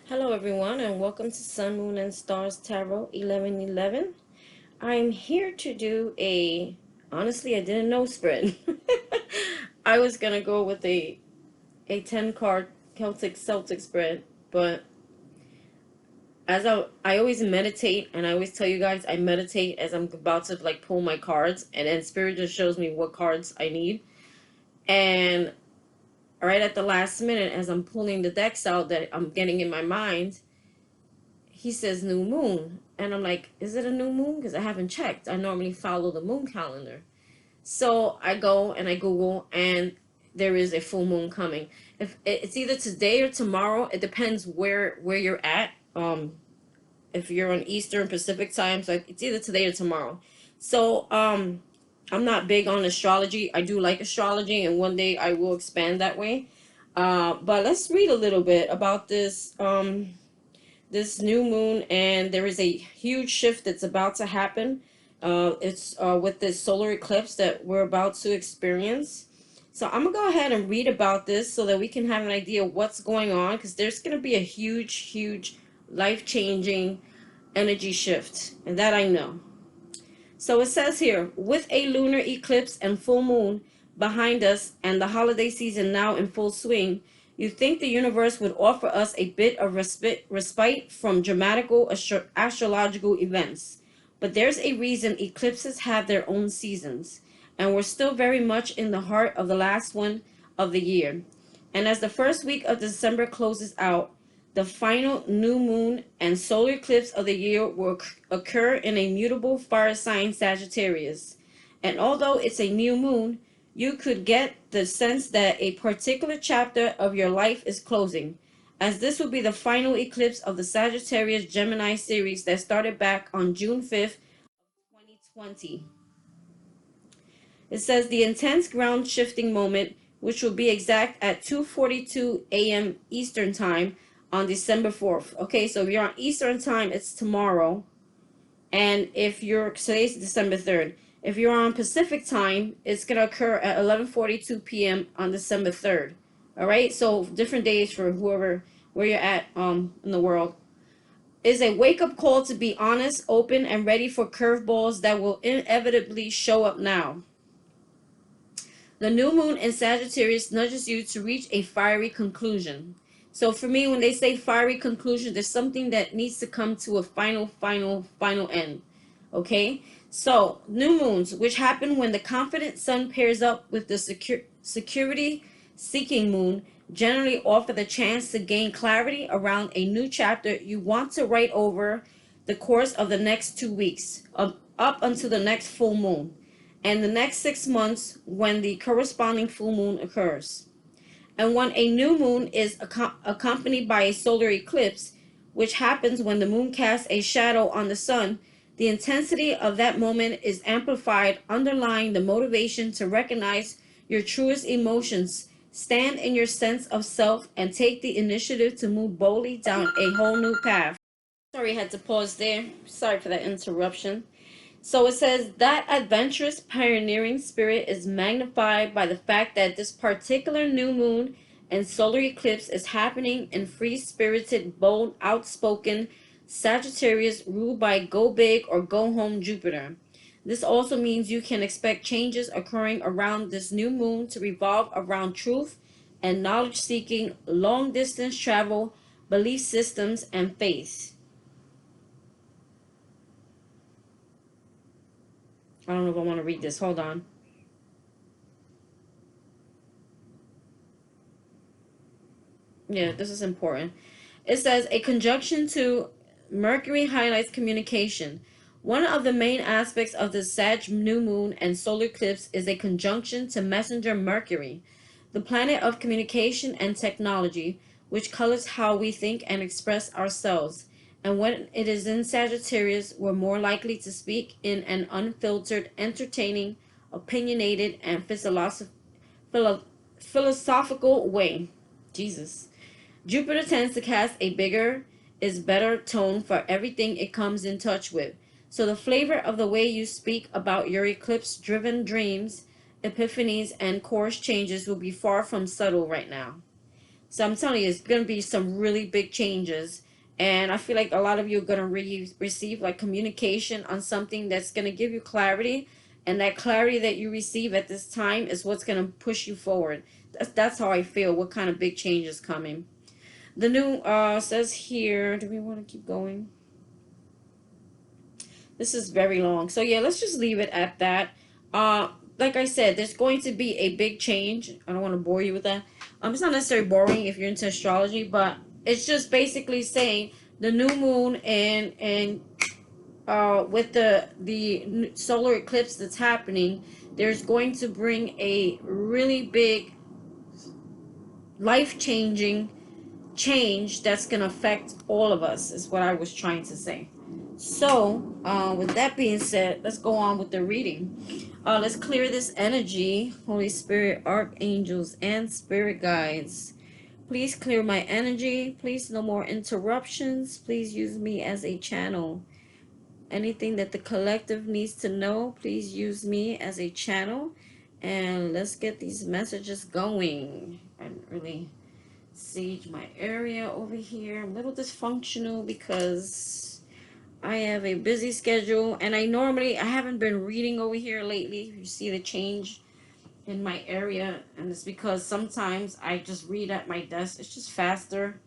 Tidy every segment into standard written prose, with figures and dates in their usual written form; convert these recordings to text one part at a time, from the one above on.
Hello everyone and welcome to Sun, Moon and Stars Tarot 1111. I'm here to do honestly I didn't know spread. I was going to go with a 10 card Celtic spread, but as I always meditate, and I always tell you guys I meditate as I'm about to like pull my cards, and then Spirit just shows me what cards I need. And right at the last minute, as I'm pulling the decks out that I'm getting in my mind, he says new moon, and I'm like, is it a new moon? Because I haven't checked. I normally follow the moon calendar. So I go and I Google, and there is a full moon coming. If it's either today or tomorrow, it depends where you're at. If you're on Eastern Pacific time, so it's either today or tomorrow. So I'm not big on astrology. I do like astrology, and one day I will expand that way. But let's read a little bit about this new moon, and there is a huge shift that's about to happen. It's with this solar eclipse that we're about to experience. So I'm gonna go ahead and read about this so that we can have an idea of what's going on, because there's gonna be a huge life-changing energy shift, and that I know. So it says here, with a lunar eclipse and full moon behind us and the holiday season now in full swing, you think the universe would offer us a bit of respite from dramatical astrological events. But there's a reason eclipses have their own seasons, and we're still very much in the heart of the last one of the year. And as the first week of December closes out, the final new moon and solar eclipse of the year will occur in a mutable fire sign Sagittarius. And although it's a new moon, you could get the sense that a particular chapter of your life is closing, as this will be the final eclipse of the Sagittarius Gemini series that started back on June 5th, 2020. It says the intense ground shifting moment, which will be exact at 2:42 a.m. Eastern Time on December 4th. Okay, so if you're on Eastern Time, it's tomorrow. And if you're, today's December 3rd. If you're on Pacific Time, it's going to occur at 11:42 p.m. on December 3rd. All right, so different days for whoever, where you're at in the world. Is a wake-up call to be honest, open, and ready for curveballs that will inevitably show up now. The new moon in Sagittarius nudges you to reach a fiery conclusion. So for me, when they say fiery conclusion, there's something that needs to come to a final end. Okay? So, new moons, which happen when the confident sun pairs up with the security-seeking moon, generally offer the chance to gain clarity around a new chapter you want to write over the course of the next 2 weeks, up until the next full moon, and the next 6 months when the corresponding full moon occurs. And when a new moon is accompanied by a solar eclipse, which happens when the moon casts a shadow on the sun, the intensity of that moment is amplified, underlying the motivation to recognize your truest emotions, stand in your sense of self, and take the initiative to move boldly down a whole new path. Sorry, I had to pause there. Sorry for that interruption. So it says that adventurous, pioneering spirit is magnified by the fact that this particular new moon and solar eclipse is happening in free-spirited, bold, outspoken Sagittarius ruled by go big or go home Jupiter. This also means you can expect changes occurring around this new moon to revolve around truth and knowledge-seeking, long-distance travel, belief systems, and faith. I don't know if I want to read this. Hold on. Yeah, this is important. It says a conjunction to Mercury highlights communication. One of the main aspects of the Sag new moon and solar eclipse is a conjunction to messenger Mercury, the planet of communication and technology, which colors how we think and express ourselves. And when it is in Sagittarius, we're more likely to speak in an unfiltered, entertaining, opinionated, and philosophical way. Jesus. Jupiter tends to cast a bigger is better tone for everything it comes in touch with. So the flavor of the way you speak about your eclipse-driven dreams, epiphanies, and course changes will be far from subtle right now. So I'm telling you, it's going to be some really big changes. And I feel like a lot of you are going to receive like communication on something that's going to give you clarity. And that clarity that you receive at this time is what's going to push you forward. That's how I feel. What kind of big change is coming? The new says here, do we want to keep going? This is very long. So yeah, let's just leave it at that. Uh, like I said, there's going to be a big change. I don't want to bore you with that. It's not necessarily boring if you're into astrology, but it's just basically saying the new moon and with the solar eclipse that's happening, there's going to bring a really big life changing change that's going to affect all of us, is what I was trying to say. So, with that being said, let's go on with the reading. Let's clear this energy. Holy Spirit, archangels, and spirit guides, please clear my energy. Please, no more interruptions. Please use me as a channel. Anything that the collective needs to know, please use me as a channel. And let's get these messages going. I didn't really siege my area over here. I'm a little dysfunctional because I have a busy schedule, and I haven't been reading over here lately. You see the change in my area, and it's because sometimes I just read at my desk. It's just faster.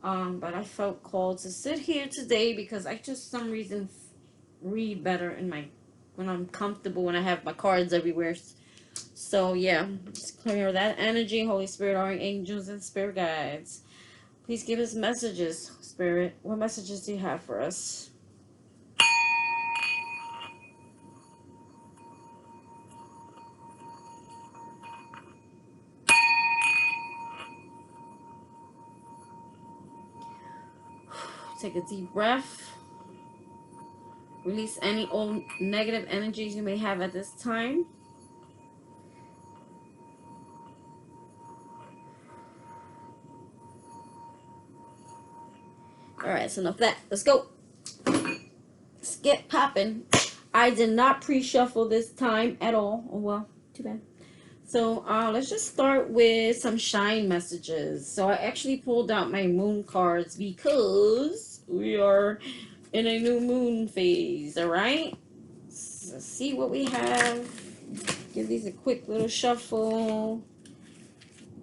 But I felt called to sit here today because I just some reason read better in my when I'm comfortable, when I have my cards everywhere. So yeah, just clear that energy. Holy Spirit, archangels, and spirit guides, please give us messages. Spirit, what messages do you have for us? Take a deep breath. Release any old negative energies you may have at this time. Alright, so enough of that. Let's go. Let's get popping. I did not pre-shuffle this time at all. Oh well, too bad. So let's just start with some shine messages. So I actually pulled out my moon cards because we are in a new moon phase. All right. So let's see what we have. Give these a quick little shuffle.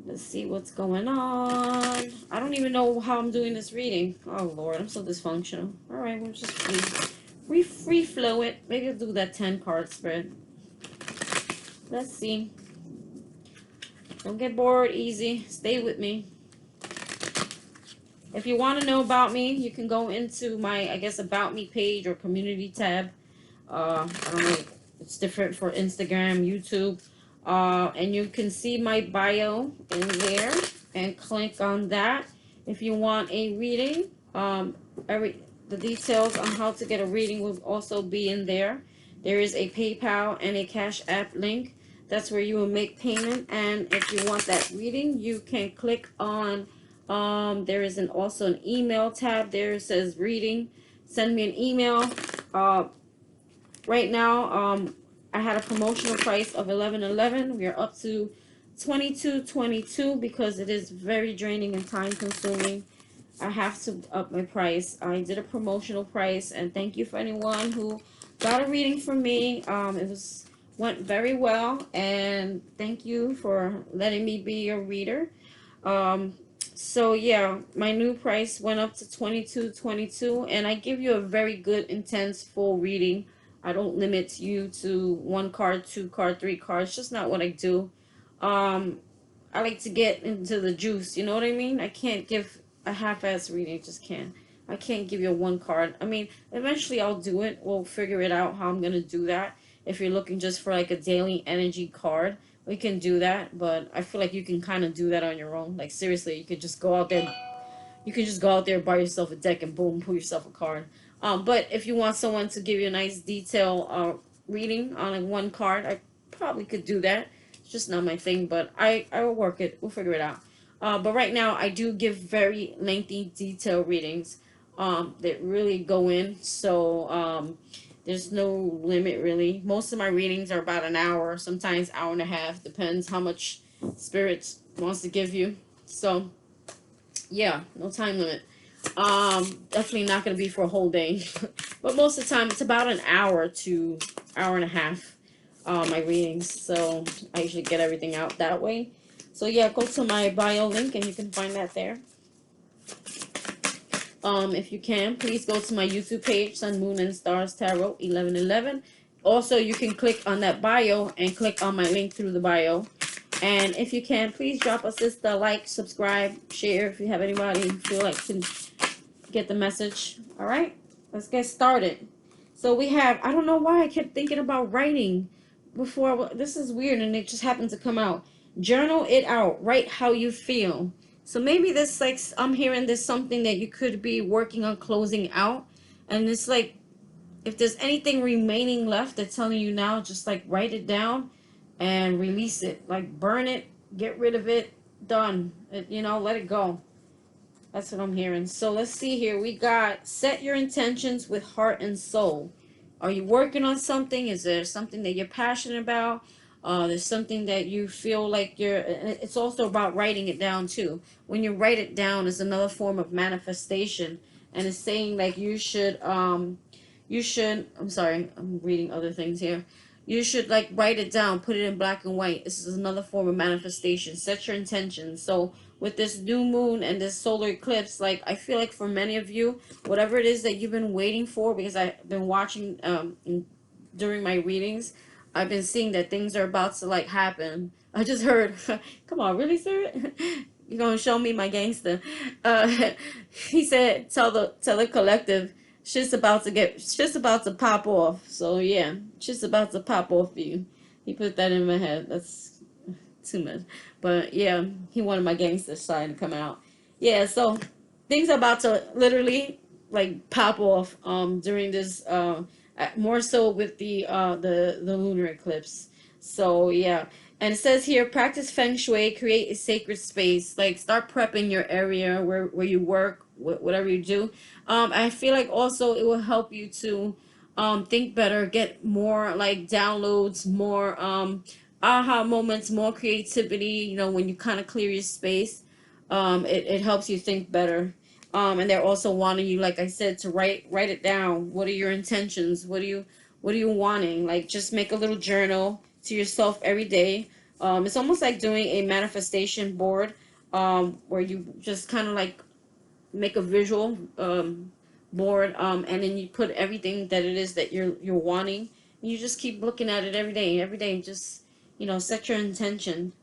Let's see what's going on. I don't even know how I'm doing this reading. Oh Lord, I'm so dysfunctional. All right, we'll just free flow it. Maybe I'll do that 10 card spread. Let's see. Don't get bored easy. Stay with me. If you want to know about me, you can go into my, I guess, About Me page or Community tab. I don't know. It's different for Instagram, YouTube. And you can see my bio in there and click on that. If you want a reading, the details on how to get a reading will also be in there. There is a PayPal and a Cash App link. That's where you will make payment. And if you want that reading, you can click on, there is also an email tab there. It says reading. Send me an email. Right now, I had a promotional price of $11.11. We are up to $22.22 because it is very draining and time consuming. I have to up my price. I did a promotional price, and thank you for anyone who got a reading from me. Went very well, and thank you for letting me be your reader. So yeah, my new price went up to $22.22, and I give you a very good, intense, full reading. I don't limit you to 1 card, 2 card, 3 cards. Just not what I do. I like to get into the juice. You know what I mean? I can't give a half-ass reading. Just can't. I can't give you a 1 card. I mean, eventually I'll do it. We'll figure it out how I'm gonna do that. If you're looking just for like a daily energy card, we can do that. But I feel like you can kind of do that on your own. Like seriously, you could just go out there. You can just go out there, buy yourself a deck, and boom, pull yourself a card. But if you want someone to give you a nice detail reading on like 1 card, I probably could do that. It's just not my thing, but I will work it. We'll figure it out. But right now, I do give very lengthy detail readings that really go in. So there's no limit really. Most of my readings are about an hour, sometimes hour and a half. Depends how much Spirit wants to give you. So Yeah, no time limit. Definitely not going to be for a whole day. But most of the time, it's about an hour to hour and a half, my readings. So I usually get everything out that way. So yeah, go to my bio link and you can find that there. If you can, please go to my YouTube page, Sun, Moon, and Stars Tarot 1111. Also, you can click on that bio and click on my link through the bio. And if you can, please drop us just a like, subscribe, share if you have anybody who feel like to get the message. All right, let's get started. So we have, I don't know why I kept thinking about writing before. This is weird and it just happened to come out. Journal it out. Write how you feel. So maybe this, like, I'm hearing this something that you could be working on closing out. And it's like, if there's anything remaining left, they're telling you now, just like write it down and release it. Like burn it, get rid of it, done. Let it go. That's what I'm hearing. So let's see here. We got set your intentions with heart and soul. Are you working on something? Is there something that you're passionate about? There's something that you feel like it's also about writing it down too. When you write it down, it's another form of manifestation. And it's saying like I'm sorry, I'm reading other things here. You should like write it down, put it in black and white. This is another form of manifestation. Set your intentions. So with this new moon and this solar eclipse, like I feel like for many of you, whatever it is that you've been waiting for, because I've been watching during my readings, I've been seeing that things are about to like happen. I just heard, come on, really, sir? You're gonna show me my gangster? He said, tell the collective, shit's about to pop off. So yeah, shit's about to pop off for you. He put that in my head. That's too much. But yeah, he wanted my gangster side to come out. Yeah, so things are about to literally like pop off during this more so with the lunar eclipse. So yeah. And it says here, practice Feng Shui, create a sacred space. Like start prepping your area where you work, whatever you do. I feel like also it will help you to think better, get more like downloads, more aha moments, more creativity. When you kind of clear your space, it helps you think better. And they're also wanting you, like I said, to write it down. What are your intentions? What are you wanting? Like just make a little journal to yourself every day. It's almost like doing a manifestation board, where you just kind of like make a visual board, and then you put everything that it is that you're wanting. And you just keep looking at it every day. Just set your intention.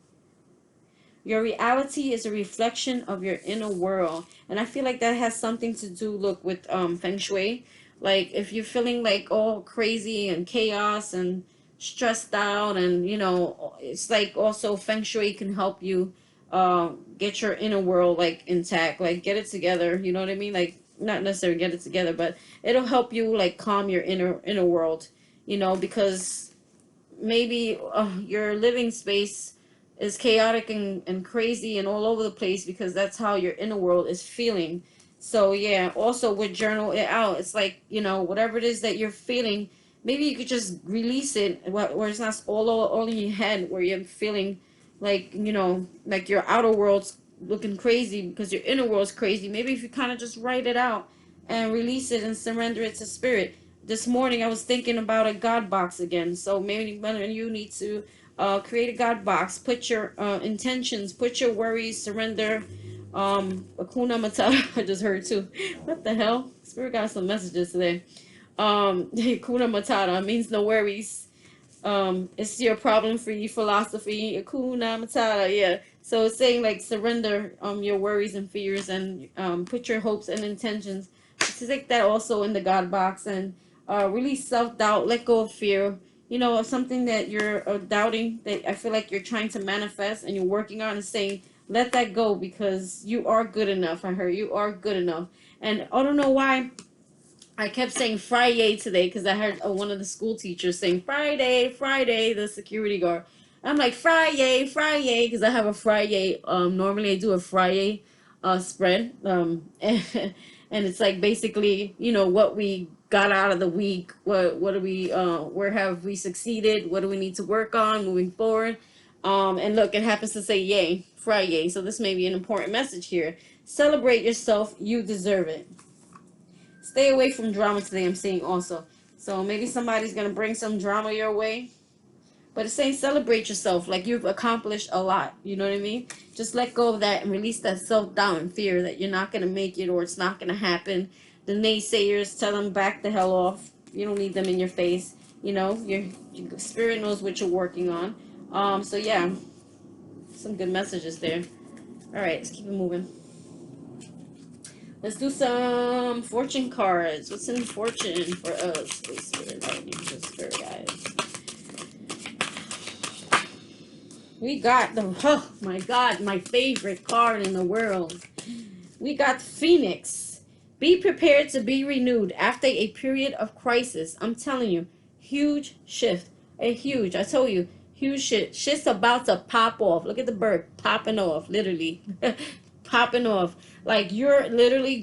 Your reality is a reflection of your inner world. And I feel like that has something to do, look, with Feng Shui. Like, if you're feeling like all crazy and chaos and stressed out, and, it's like also Feng Shui can help you get your inner world, like, intact. Like, get it together. You know what I mean? Like, not necessarily get it together, but it'll help you, like, calm your inner world, because maybe your living space is chaotic and crazy and all over the place, because that's how your inner world is feeling. So yeah, also with journal it out, it's like, whatever it is that you're feeling, maybe you could just release it where it's not all in your head, where you're feeling like, like your outer world's looking crazy because your inner world's crazy. Maybe if you kind of just write it out and release it and surrender it to spirit. This morning I was thinking about a God box again. So maybe one of you need to create a God box. Put your intentions, put your worries, surrender. Akuna Matata, I just heard too. What the hell? Spirit got some messages today. Akuna Matata means no worries. It's your problem-free philosophy. Akuna Matata, yeah. So it's saying like surrender your worries and fears, and put your hopes and intentions. To take that also in the God box, and release self-doubt, let go of fear. Of something that you're doubting, that I feel like you're trying to manifest and you're working on, and saying, let that go, because you are good enough. I heard you are good enough. And I don't know why I kept saying Friday today, because I heard one of the school teachers saying Friday, Friday, the security guard. I'm like, Friday, Friday, because I have a Friday. Normally I do a Friday spread. And it's like basically, what we got out of the week. What do we, where have we succeeded? What do we need to work on moving forward? And look, it happens to say yay, Friday. So this may be an important message here. Celebrate yourself. You deserve it. Stay away from drama today, I'm seeing also. So maybe somebody's going to bring some drama your way. But it's saying celebrate yourself. Like you've accomplished a lot. You know what I mean? Just let go of that and release that self-doubt and fear that you're not going to make it or it's not going to happen. The naysayers, tell them back the hell off. You don't need them in your face. You know, your spirit knows what you're working on. So yeah, some good messages there. All right, let's keep it moving. Let's do some fortune cards. What's in fortune for us? Please, spirit, lightning, just spirit guys. We got the, oh my God, my favorite card in the world. We got Phoenix. Be prepared to be renewed after a period of crisis. I'm telling you, huge shift. I told you, huge shit. Shit's about to pop off. Look at the bird popping off, literally. Popping off. Like you're literally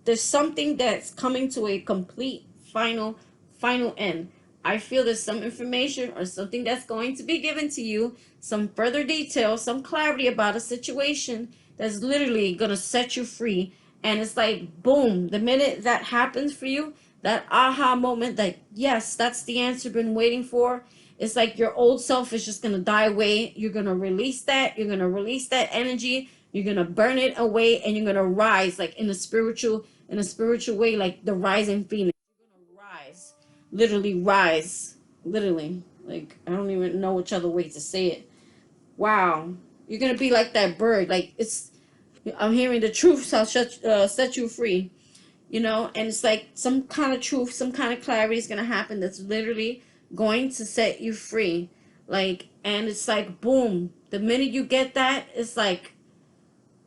there's something that's coming to a complete final end. I feel there's some information or something that's going to be given to you, some further details, some clarity about a situation that's literally going to set you free. And it's like, boom, the minute that happens for you, that aha moment, that yes, that's the answer I've been waiting for. It's like your old self is just going to die away. You're going to release that. You're going to release that energy. You're going to burn it away, and you're going to rise like in a spiritual way, like the rising phoenix. You're going to rise, literally rise, literally. Like, I don't even know which other way to say it. Wow. You're going to be like that bird. Like, I'm hearing the truth shall set you free, you know, and it's like some kind of truth, some kind of clarity is going to happen that's literally going to set you free. Like, and it's like, boom, the minute you get that, it's like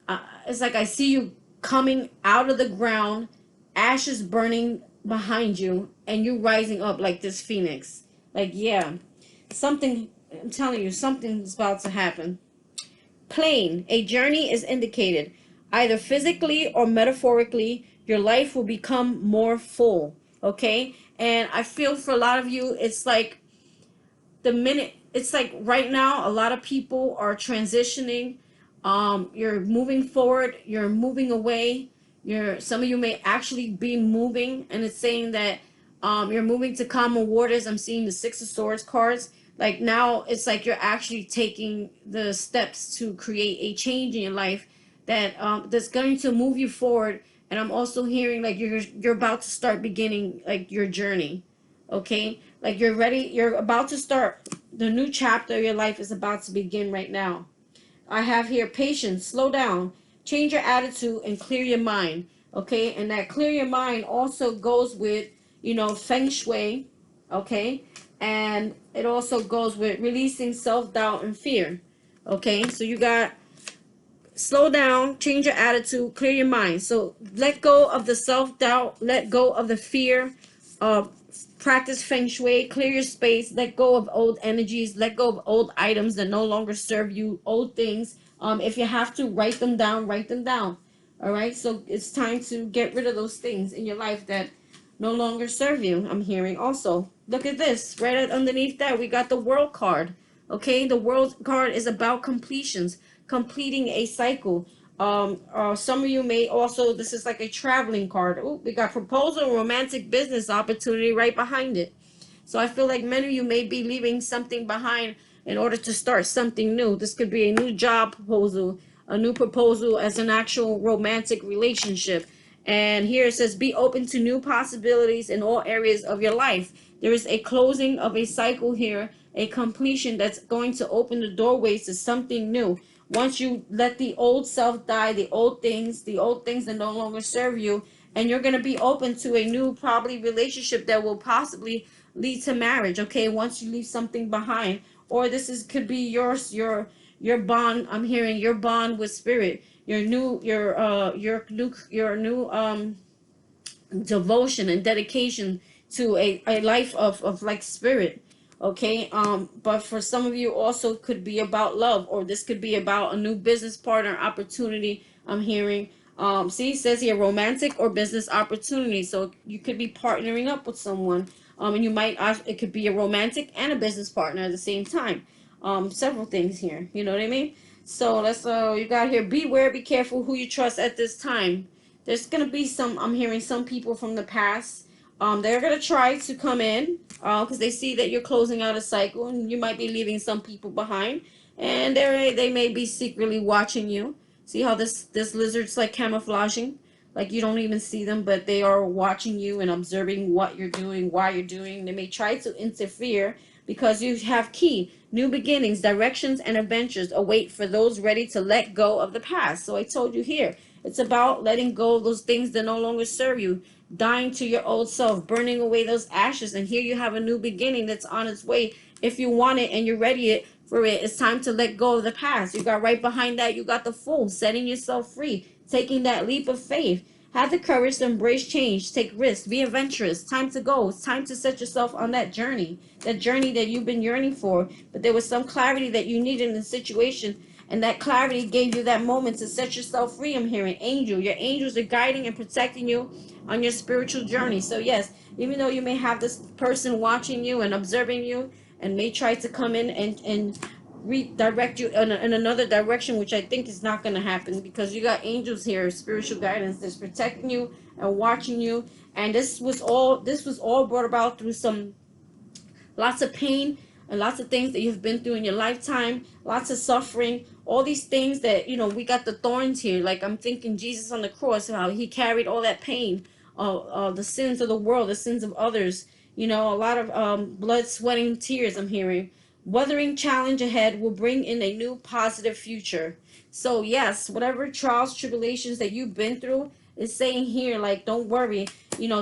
I see you coming out of the ground, ashes burning behind you, and you rising up like this phoenix. Like, yeah, something, I'm telling you, something's about to happen. Plane, a journey is indicated. Either physically or metaphorically, your life will become more full. Okay? And I feel for a lot of you, it's like it's like right now a lot of people are transitioning. You're moving forward, you're moving away, some of you may actually be moving, and it's saying that you're moving to calmer waters. I'm seeing the Six of Swords cards. Like now it's like you're actually taking the steps to create a change in your life that's going to move you forward. And I'm also hearing like you're about to start beginning like your journey. Okay, like you're ready, you're about to start the new chapter of your life is about to begin right now. I have here patience, slow down, change your attitude, and clear your mind. Okay, and that clear your mind also goes with, Feng Shui. Okay, and it also goes with releasing self-doubt and fear. Okay, so you got slow down, change your attitude, clear your mind. So let go of the self-doubt, let go of the fear, uh, practice feng shui, clear your space, let go of old energies, let go of old items that no longer serve you, old things. If you have to write them down, write them down. All right, so it's time to get rid of those things in your life that no longer serve you. I'm hearing also. Look at this. Right underneath that, we got the world card. Okay, the world card is about completions, completing a cycle. Some of you may also, this is like a traveling card. Oh, we got proposal, romantic business opportunity right behind it. So I feel like many of you may be leaving something behind in order to start something new. This could be a new job proposal, a new proposal as an actual romantic relationship. And here it says, be open to new possibilities in all areas of your life. There is a closing of a cycle here, a completion that's going to open the doorways to something new. Once you let the old self die, the old things that no longer serve you, and you're going to be open to a new probably relationship that will possibly lead to marriage. Okay, once you leave something behind, or could be your bond. I'm hearing your bond with spirit, your new devotion and dedication to a life of like spirit. Okay, but for some of you also could be about love, or this could be about a new business partner opportunity. I'm hearing, see, it says here romantic or business opportunity, so you could be partnering up with someone, and you might it could be a romantic and a business partner at the same time. Several things here, you know what I mean? So let's you got here, beware, be careful who you trust at this time. There's gonna be some, I'm hearing some people from the past. They're gonna try to come in, because they see that you're closing out a cycle and you might be leaving some people behind, and they may be secretly watching you. See how this lizard's like camouflaging, like you don't even see them, but they are watching you and observing what you're doing, why you're doing. They may try to interfere because you have key. New beginnings, directions, and adventures await for those ready to let go of the past. So I told you here, it's about letting go of those things that no longer serve you, dying to your old self, burning away those ashes. And here you have a new beginning that's on its way. If you want it and you're ready for it, it's time to let go of the past. You got right behind that, you got the Fool, setting yourself free, taking that leap of faith. Have the courage to embrace change, take risks, be adventurous. Time to go. It's time to set yourself on that journey that you've been yearning for. But there was some clarity that you needed in the situation, and that clarity gave you that moment to set yourself free. I'm hearing angel. Your angels are guiding and protecting you on your spiritual journey. So yes, even though you may have this person watching you and observing you, and may try to come in and redirect you in another direction, which I think is not going to happen, because you got angels here, spiritual guidance that's protecting you and watching you. And this was all brought about through some lots of pain and lots of things that you've been through in your lifetime, lots of suffering, all these things that, we got the thorns here. Like I'm thinking Jesus on the cross, how he carried all that pain, the sins of the world, the sins of others, a lot of blood, sweating, tears. I'm hearing weathering challenge ahead will bring in a new positive future. So yes, whatever trials, tribulations that you've been through is saying here, like, don't worry,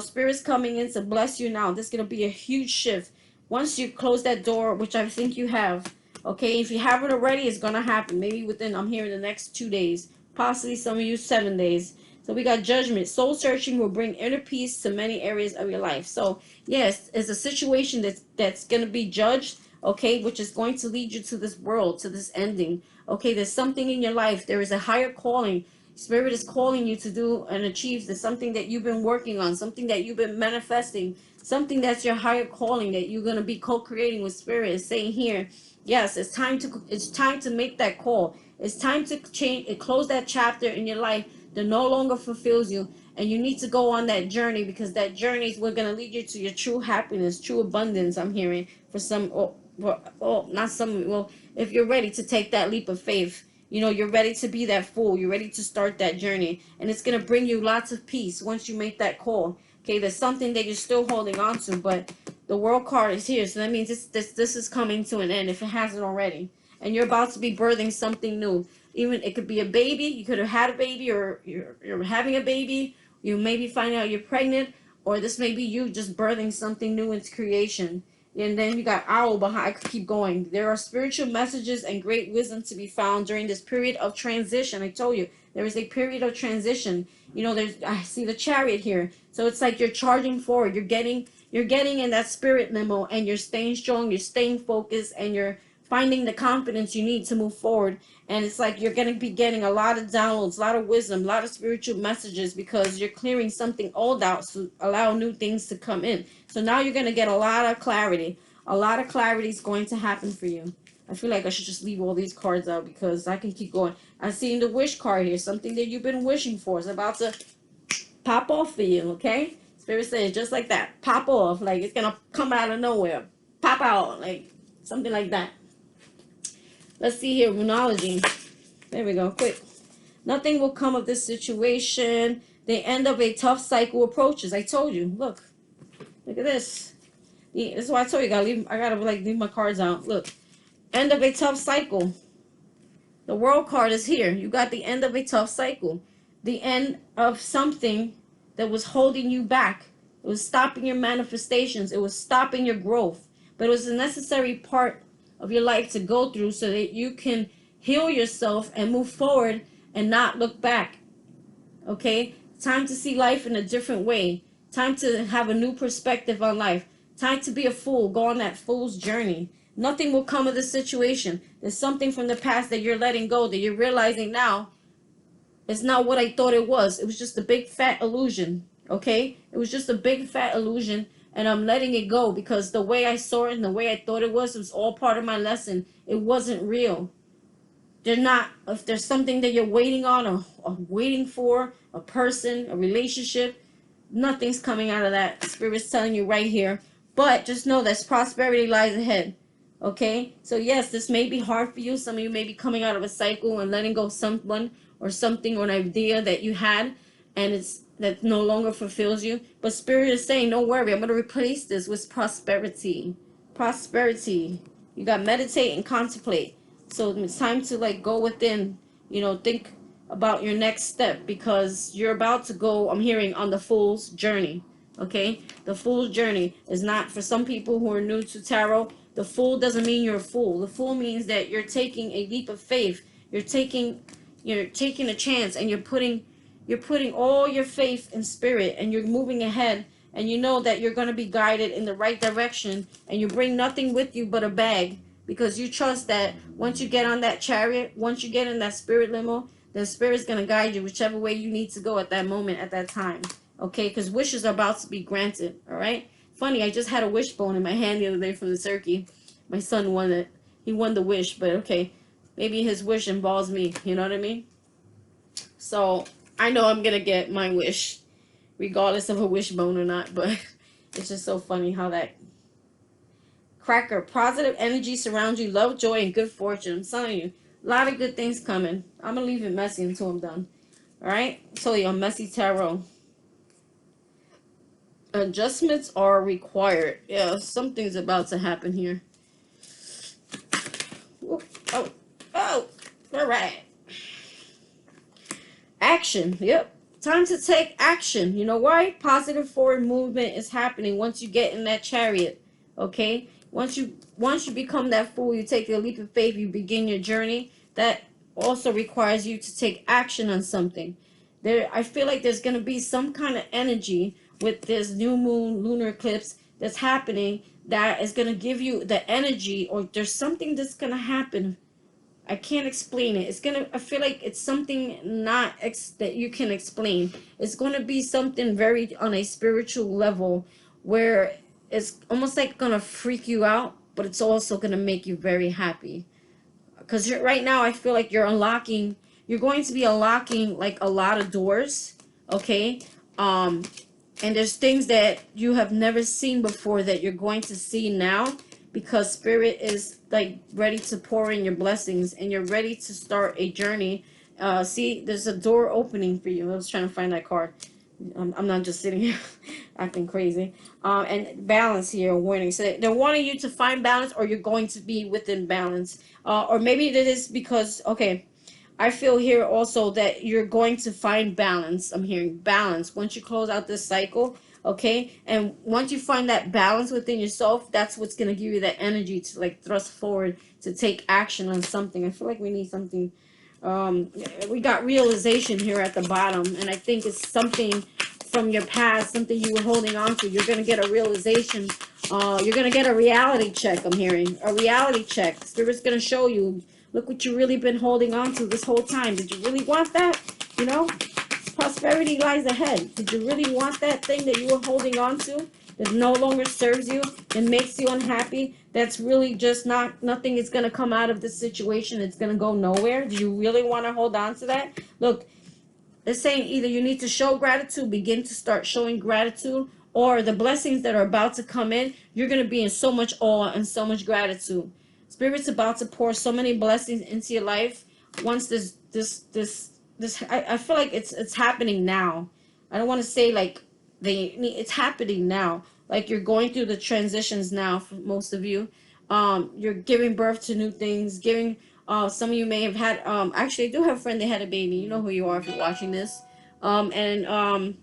spirit's coming in to bless you now. There's going to be a huge shift once you close that door, which I think you have. Okay, if you haven't already, it's gonna happen. Maybe within, I'm hearing, the next 2 days, possibly some of you 7 days. So we got judgment. Soul searching will bring inner peace to many areas of your life. So yes, it's a situation that's gonna be judged. Okay, which is going to lead you to this world, to this ending. Okay, there's something in your life. There is a higher calling. Spirit is calling you to do and achieve. There's something that you've been working on, something that you've been manifesting, something that's your higher calling that you're going to be co-creating with spirit. Is saying here, yes, it's time to make that call. It's time to change and close that chapter in your life that no longer fulfills you, and you need to go on that journey, because that journey is what's going to lead you to your true happiness, true abundance. I'm hearing for some, not some, well, if you're ready to take that leap of faith, you're ready to be that fool, you're ready to start that journey, and it's going to bring you lots of peace once you make that call. Okay, there's something that you're still holding on to, but the world card is here, so that means this is coming to an end if it hasn't already, and you're about to be birthing something new. Even it could be a baby, you could have had a baby, or you're having a baby, you maybe find out you're pregnant, or this may be you just birthing something new into creation. And then you got owl behind. I could keep going. There are spiritual messages and great wisdom to be found during this period of transition. I told you there is a period of transition. I see the chariot here. So it's like you're charging forward. You're getting in that spirit limo, and you're staying strong, you're staying focused, and you're finding the confidence you need to move forward. And it's like you're going to be getting a lot of downloads, a lot of wisdom, a lot of spiritual messages, because you're clearing something old out to allow new things to come in. So now you're going to get a lot of clarity. A lot of clarity is going to happen for you. I feel like I should just leave all these cards out because I can keep going. I'm seeing the wish card here. Something that you've been wishing for is about to pop off for you, okay? Spirit says just like that. Pop off. Like it's going to come out of nowhere. Pop out. Like something like that. Let's see here. Runology. There we go. Quick. Nothing will come of this situation. The end of a tough cycle approaches. I told you. Look. Look at this. This is why I told you I gotta leave my cards out. Look. End of a tough cycle. The world card is here. You got the end of a tough cycle. The end of something that was holding you back. It was stopping your manifestations. It was stopping your growth. But it was a necessary part of your life to go through so that you can heal yourself and move forward and not look back. Okay? Time to see life in a different way. Time to have a new perspective on life. Time to be a fool. Go on that fool's journey. Nothing will come of this situation. There's something from the past that you're letting go, that you're realizing now it's not what I thought it was. It was just a big fat illusion. Okay? It was just a big fat illusion, and I'm letting it go because the way I saw it and the way I thought it was all part of my lesson. It wasn't real. they're not, if there's something that you're waiting on, or waiting for, a person, a relationship, nothing's coming out of that. Spirit's telling you right here. But just know that prosperity lies ahead. Okay? So yes, this may be hard for you. Some of you may be coming out of a cycle and letting go of someone or something or an idea that you had, and it's that no longer fulfills you. But Spirit is saying, don't worry, I'm going to replace this with prosperity. Prosperity. You got meditate and contemplate. So it's time to like go within, think about your next step, because you're about to go, I'm hearing, on the fool's journey. Okay? The fool's journey is not, for some people who are new to tarot, the fool doesn't mean you're a fool. The fool means that you're taking a leap of faith. You're taking a chance, and you're putting all your faith in spirit, and you're moving ahead, and you know that you're going to be guided in the right direction, and you bring nothing with you but a bag, because you trust that once you get on that chariot, once you get in that spirit limo, the spirit's going to guide you whichever way you need to go at that moment, at that time. Okay? Because wishes are about to be granted. All right? Funny, I just had a wishbone in my hand the other day from the turkey. My son won it. He won the wish, but okay. Maybe his wish involves me. You know what I mean? So I know I'm going to get my wish, regardless of a wishbone or not. But it's just so funny how that cracker, positive energy surrounds you, love, joy, and good fortune. I'm telling you, a lot of good things coming. I'm going to leave it messy until I'm done. All right? I told you, I'm messy tarot. Adjustments are required. Yeah, something's about to happen here. Oh, oh, all right. Action. Yep. Time to take action. You know why? Positive forward movement is happening once you get in that chariot. Okay? Once you become that fool, you take a leap of faith, you begin your journey. That also requires you to take action on something. I feel like there's going to be some kind of energy with this new moon lunar eclipse that's happening that is going to give you the energy, or there's something that's going to happen. I can't explain it. I feel like it's something not that you can explain. It's going to be something very on a spiritual level, where it's almost like going to freak you out, but it's also going to make you very happy. Because right now I feel like you're going to be unlocking like a lot of doors. Okay? And there's things that you have never seen before that you're going to see now, because spirit is like ready to pour in your blessings, and you're ready to start a journey. See, there's a door opening for you. I was trying to find that card. I'm not just sitting here acting crazy. And balance here, warning. So they're wanting you to find balance, or you're going to be within balance. Or maybe it is because, okay, I feel here also that you're going to find balance. I'm hearing balance once you close out this cycle. Okay, and once you find that balance within yourself, that's what's going to give you that energy to like thrust forward, to take action on something. I feel like we need something. We got realization here at the bottom, and I think it's something from your past, something you were holding on to. You're going to get a realization. You're going to get a reality check. I'm hearing a reality check. Spirit's going to show you, look what you really been holding on to this whole time. Did you really want that? You know, prosperity lies ahead. Did you really want that thing that you were holding on to, that no longer serves you and makes you unhappy? That's really just nothing is going to come out of this situation. It's going to go nowhere. Do you really want to hold on to that? Look, they're saying either you need to show gratitude, begin to start showing gratitude, or the blessings that are about to come in, you're going to be in so much awe and so much gratitude. Spirit's about to pour so many blessings into your life. Once I feel like it's happening now. I don't want to say like it's happening now. Like you're going through the transitions now for most of you. You're giving birth to new things, some of you may have had, actually I do have a friend that had a baby. You know who you are if you're watching this. We're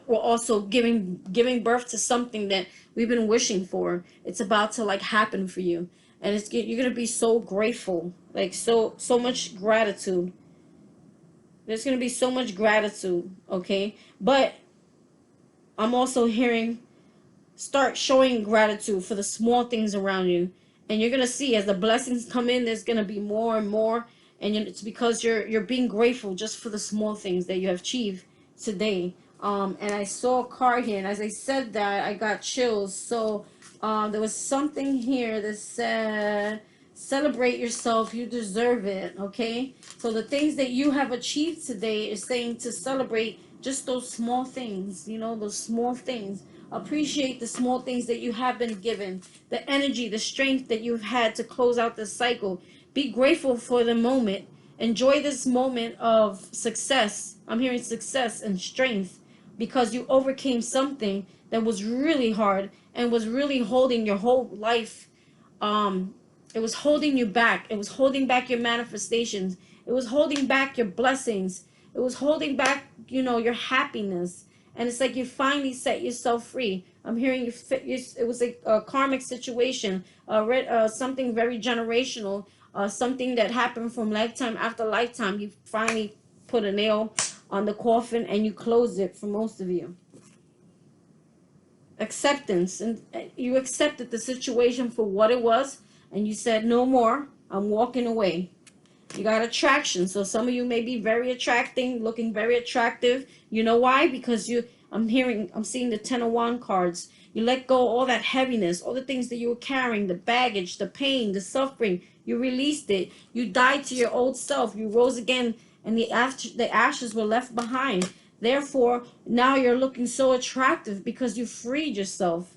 also giving birth to something that we've been wishing for. It's about to like happen for you, and you're gonna be so grateful, like so much gratitude. There's gonna be so much gratitude, okay? But I'm also hearing, start showing gratitude for the small things around you, and you're gonna see as the blessings come in, there's gonna be more and more, and it's because you're being grateful just for the small things that you have achieved today. And I saw a card here, and as I said that, I got chills. So there was something here that said Celebrate yourself. You deserve it, okay? So the things that you have achieved today is saying to celebrate just those small things, you know, those small things. Appreciate the small things that you have been given, the energy, the strength that you've had to close out this cycle. Be grateful for the moment. Enjoy this moment of success. I'm hearing success and strength because you overcame something that was really hard and was really holding your whole life. um it was holding you back. It was holding back your manifestations. It was holding back your blessings. It was holding back, you know, your happiness. And it's like you finally set yourself free. I'm hearing you fit. It was a karmic situation, something very generational, something that happened from lifetime after lifetime. You finally put a nail on the coffin and you closed it for most of you. Acceptance, and you accepted the situation for what it was, and you said no more, I'm walking away. You got attraction, so some of you may be very attracting, looking very attractive. You know why? Because I'm seeing the 10 of Wands cards. You let go all that heaviness, all the things that you were carrying, the baggage, the pain, the suffering. You released it. You died to your old self. You rose again, and the ashes were left behind. Therefore, now you're looking so attractive because you freed yourself.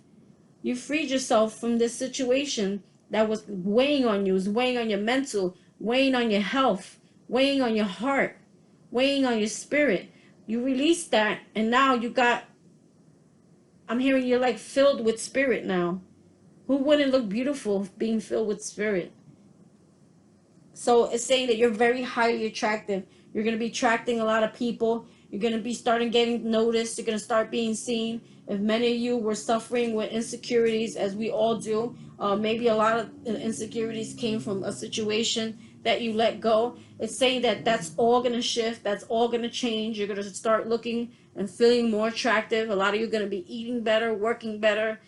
You freed yourself from this situation that was weighing on you, was weighing on your mental, weighing on your health, weighing on your heart, weighing on your spirit. You released that, and now I'm hearing you're like filled with spirit now. Who wouldn't look beautiful being filled with spirit? So it's saying that you're very highly attractive. You're going to be attracting a lot of people. You're going to be starting getting noticed. You're going to start being seen. If many of you were suffering with insecurities, as we all do, maybe a lot of insecurities came from a situation that you let go. It's saying that that's all going to shift. That's all going to change. You're going to start looking and feeling more attractive. A lot of you are going to be eating better, working better,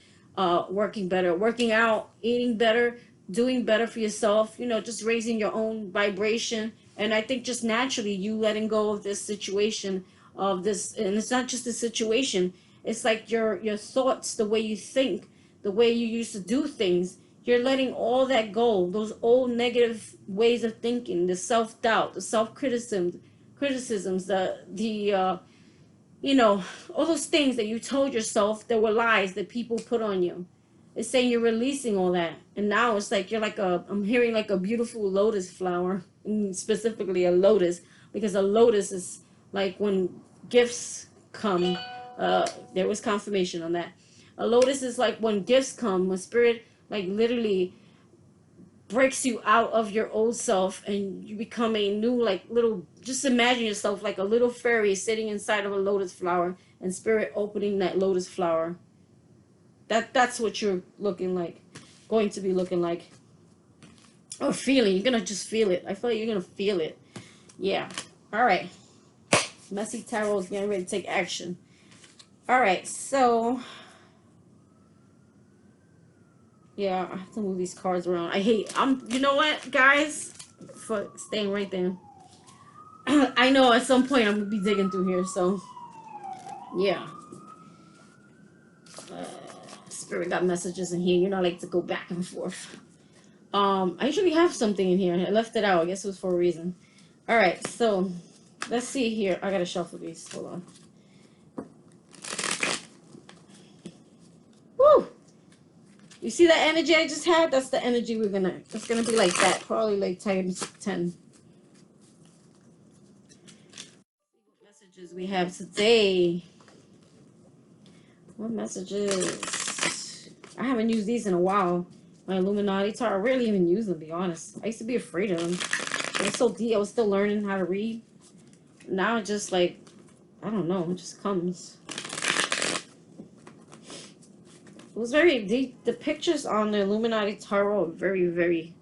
working out, eating better, doing better for yourself, you know, just raising your own vibration. And I think just naturally you letting go of this situation, of this, and it's not just a situation, it's like your thoughts, the way you think, the way you used to do things. You're letting all that go, those old negative ways of thinking, the self-doubt, the criticisms, the you know, all those things that you told yourself that were lies that people put on you. It's saying you're releasing all that. And now it's like I'm hearing like a beautiful lotus flower, specifically a lotus, because a lotus is like when gifts come. There was confirmation on that. A lotus is like when gifts come, when spirit like literally breaks you out of your old self and you become a new like little, just imagine yourself like a little fairy sitting inside of a lotus flower and spirit opening that lotus flower. That's what you're looking like, going to be looking like, or feeling. You're gonna just feel it. I feel like you're gonna feel it. Yeah. All right, Messy Tarot is getting ready to take action. All right, so yeah, I have to move these cards around. You know what, guys? For staying right there. I know at some point I'm going to be digging through here, so yeah. Spirit got messages in here. You know, I like to go back and forth. I usually have something in here. I left it out. I guess it was for a reason. All right, so let's see here. I got to shuffle these. Hold on. Woo! You see that energy I just had? That's the energy it's gonna be like that. Probably like times 10. What messages we have today? What messages? I haven't used these in a while. My Illuminati Tarot. I rarely even use them, to be honest. I used to be afraid of them. It was so deep. I was still learning how to read. Now it just like, I don't know. It just comes. It was very deep. The pictures on the Illuminati Tarot are very, very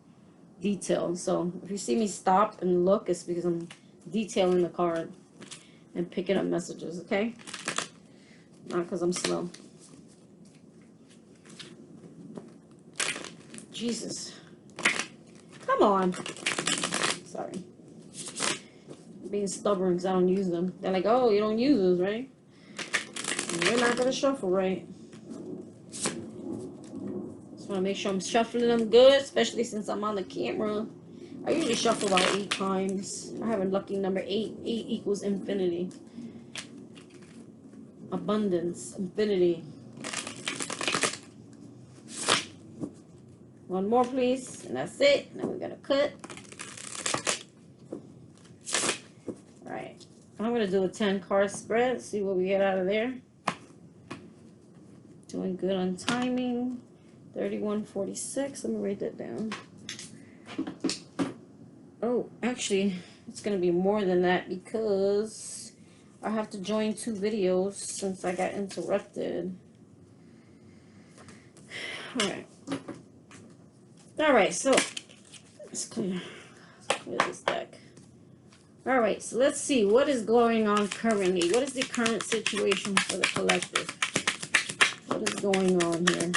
detailed. So if you see me stop and look, it's because I'm detailing the card and picking up messages, okay? Not because I'm slow. Jesus. Come on. Sorry. I'm being stubborn because I don't use them. They're like, oh, you don't use those, right? You're not going to shuffle right. It's Want to make sure I'm shuffling them good, especially since I'm on the camera. I usually shuffle about 8 times. I have a lucky number 8. 8 equals infinity. Abundance. Infinity. One more, please. And that's it. Now we're going to cut. Alright. I'm going to do a 10 card spread. See what we get out of there. Doing good on timing. 3146. Let me write that down. Oh, actually, it's going to be more than that because I have to join 2 videos since I got interrupted. Alright. Alright, so let's clear this deck. Alright, so let's see what is going on currently. What is the current situation for the collective? What is going on here?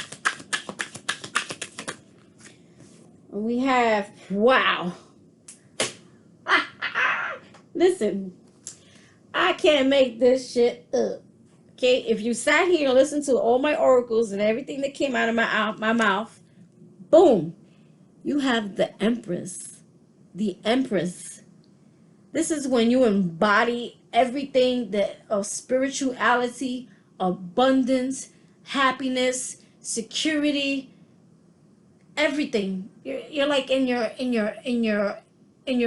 And we have, wow. Listen, I can't make this shit up. Okay, if you sat here and listened to all my oracles and everything that came out of my mouth, boom, you have the Empress. The Empress. This is when you embody everything that of spirituality, abundance, happiness, security, everything. You're like in your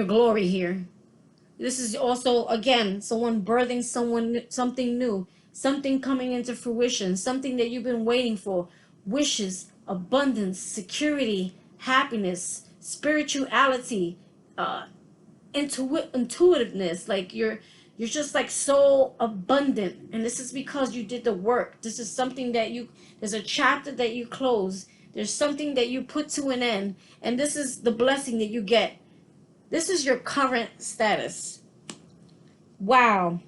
glory here. This is also, again, someone birthing something new, something coming into fruition, something that you've been waiting for. Wishes, abundance, security, happiness, spirituality, intuitiveness. Like you're just like so abundant, and this is because you did the work. This is something that there's a chapter that you close. There's something that you put to an end, and this is the blessing that you get. This is your current status. Wow.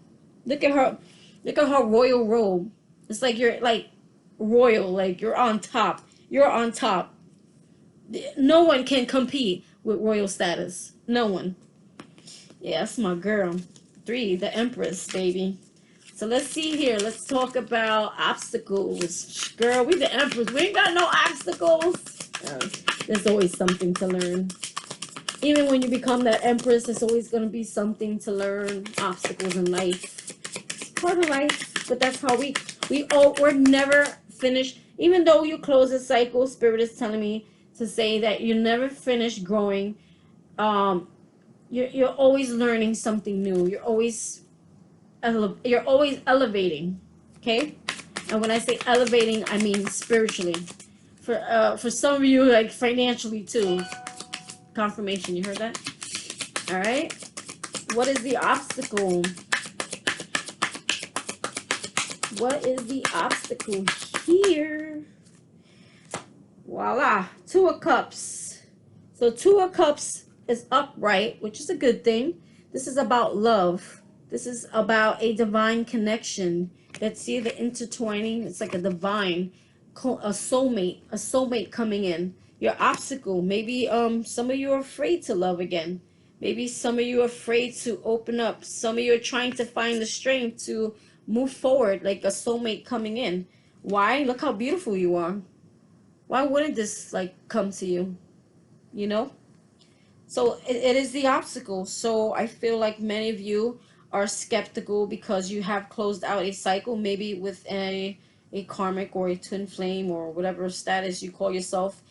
Look at her. Look at her royal robe. It's like you're like royal, like you're on top. You're on top. No one can compete with royal status. No one. Yeah, that's my girl. 3, the Empress, baby. So let's see here. Let's talk about obstacles. Girl, we the Empress. We ain't got no obstacles. There's always something to learn. Even when you become that Empress, there's always going to be something to learn. Obstacles in life. It's part of life. But that's how we're never finished. Even though you close a cycle, Spirit is telling me to say that you're never finished growing. You're always learning something new. You're always elevating. Okay? And when I say elevating, I mean spiritually. For some of you, like financially too. Confirmation, you heard that? All right. What is the obstacle? What is the obstacle here? Voila. 2 of Cups. So 2 of Cups is upright, which is a good thing. This is about love. This is about a divine connection. Let's see the intertwining. It's like a divine, a soulmate coming in. Your obstacle, maybe some of you are afraid to love again. Maybe some of you are afraid to open up. Some of you are trying to find the strength to move forward, like a soulmate coming in. Why? Look how beautiful you are. Why wouldn't this like come to you? You know? So it is the obstacle. So I feel like many of you are skeptical because you have closed out a cycle, maybe with a karmic or a twin flame or whatever status you call yourself.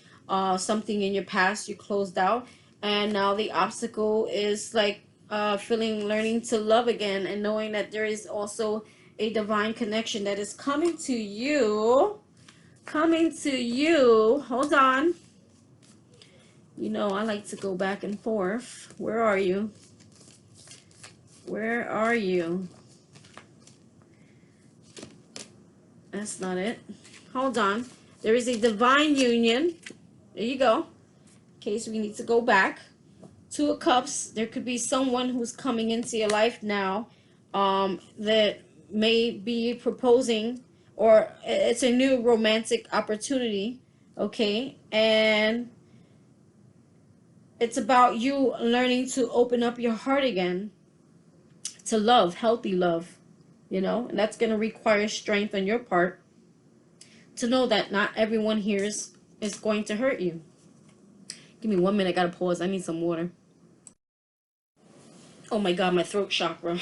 Something in your past you closed out, and now the obstacle is like learning to love again, and knowing that there is also a divine connection that is coming to you. Hold on. You know, I like to go back and forth. Where are you? Where are you? That's not it. Hold on. There is a divine union. There you go. Okay, so we need to go back. 2 of Cups. There could be someone who's coming into your life now that may be proposing, or it's a new romantic opportunity. Okay, and it's about you learning to open up your heart again to love, healthy love, you know, and that's going to require strength on your part to know that not everyone here is is going to hurt you. Give me 1 minute. I gotta pause. I need some water. Oh my God, my throat chakra.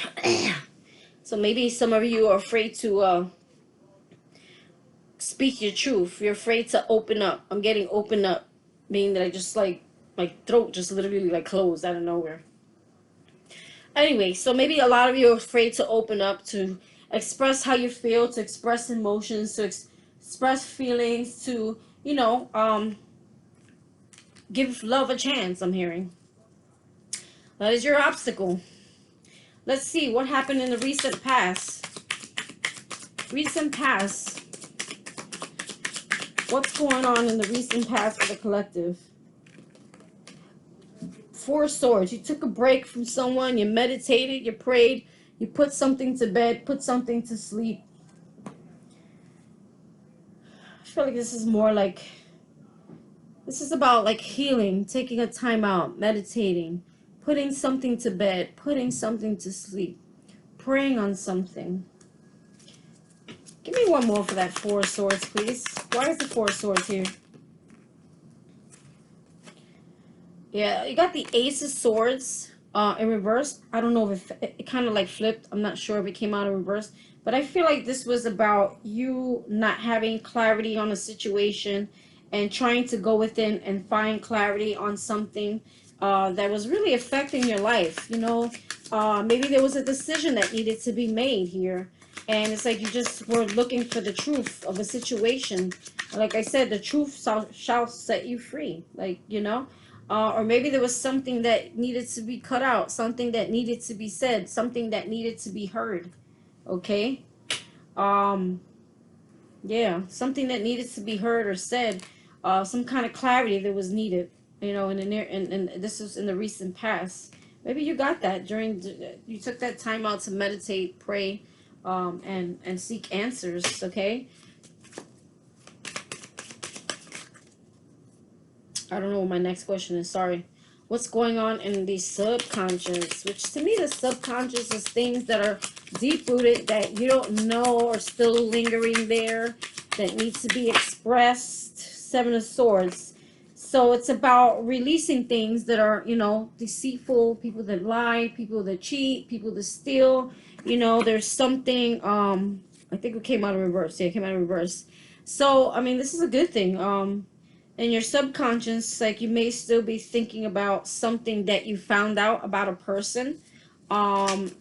So maybe some of you are afraid to speak your truth. You're afraid to open up. I'm getting open up, meaning that I just like my throat just literally like closed out of nowhere. Anyway, so maybe a lot of you are afraid to open up, to express how you feel, to express emotions, to express feelings, to, you know, give love a chance, I'm hearing. That is your obstacle. Let's see what happened in the recent past. Recent past. What's going on in the recent past for the collective? Four of Swords. You took a break from someone. You meditated. You prayed. You put something to bed. Put something to sleep. I feel like this is more like... This is about like healing. Taking a time out. Meditating. Putting something to bed. Putting something to sleep. Praying on something. Give me one more for that Four of Swords, please. Why is the Four of Swords here? Yeah, you got the Ace of Swords in reverse. I don't know if it kind of like flipped. I'm not sure if it came out in reverse. But I feel like this was about you not having clarity on a situation and trying to go within and find clarity on something that was really affecting your life. You know, maybe there was a decision that needed to be made here. And it's like you just were looking for the truth of a situation. Like I said, the truth shall set you free. Like, you know. Or maybe there was something that needed to be cut out, something that needed to be said, something that needed to be heard. Okay? Yeah, something that needed to be heard or said, some kind of clarity that was needed, you know, in the near, and this was in the recent past. Maybe you got that during, you took that time out to meditate, pray, and seek answers, okay? I don't know what my next question is, sorry. What's going on in the subconscious? Which to me, the subconscious is things that are deep-rooted that you don't know are still lingering there, that need to be expressed. Seven of Swords. So it's about releasing things that are, you know, deceitful, people that lie, people that cheat, people that steal. You know, there's something, I think it came out of reverse. Yeah, it came out of reverse. So, I mean, this is a good thing. In your subconscious, like you may still be thinking about something that you found out about a person. And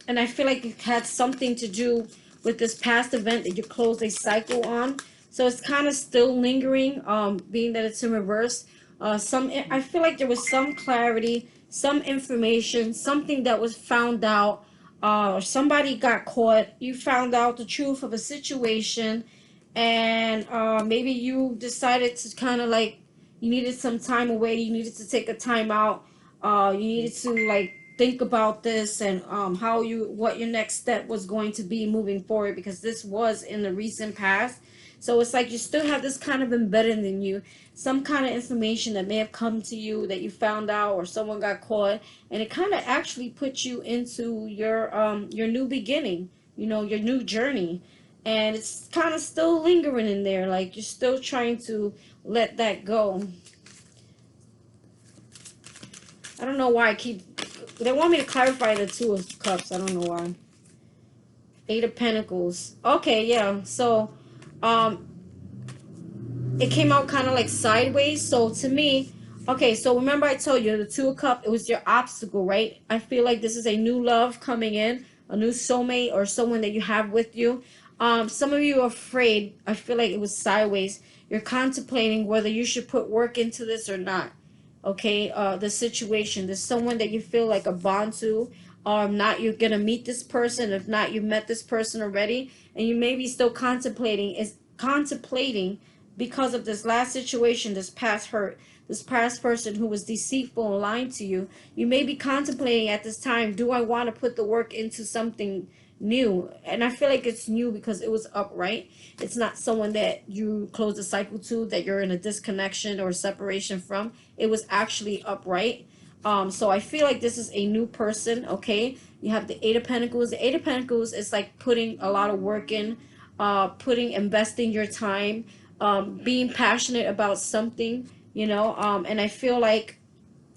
I feel like it had something to do with this past event that you closed a cycle on. So it's kind of still lingering, being that it's in reverse. I feel like there was some clarity, some information, something that was found out, or somebody got caught. You found out the truth of a situation, and maybe you decided to kind of like, you needed some time away. You needed to take a time out. You needed to like think about this and what your next step was going to be moving forward, because this was in the recent past. So it's like you still have this kind of embedded in you, some kind of information that may have come to you that you found out, or someone got caught, and it kind of actually puts you into your new beginning, you know, your new journey. And it's kind of still lingering in there, like you're still trying to let that go. I don't know why they want me to clarify the Two of Cups. I don't know why. Eight of Pentacles. Okay, yeah. So, it came out kind of like sideways. So to me, okay, so remember I told you the Two of Cups, it was your obstacle, right? I feel like this is a new love coming in, a new soulmate or someone that you have with you. Some of you are afraid. I feel like it was sideways. You're contemplating whether you should put work into this or not. Okay, the situation. There's someone that you feel like a bond to, or not, you're gonna meet this person. If not, you met this person already, and you may be still contemplating because of this last situation, this past hurt, this past person who was deceitful and lying to you. You may be contemplating at this time, do I want to put the work into something new? And I feel like it's new because it was upright. It's not someone that you close the cycle to, that you're in a disconnection or separation from. It was actually upright. So I feel like this is a new person. Okay, you have the Eight of Pentacles. The Eight of Pentacles is like putting a lot of work in, investing your time, being passionate about something, you know, and I feel like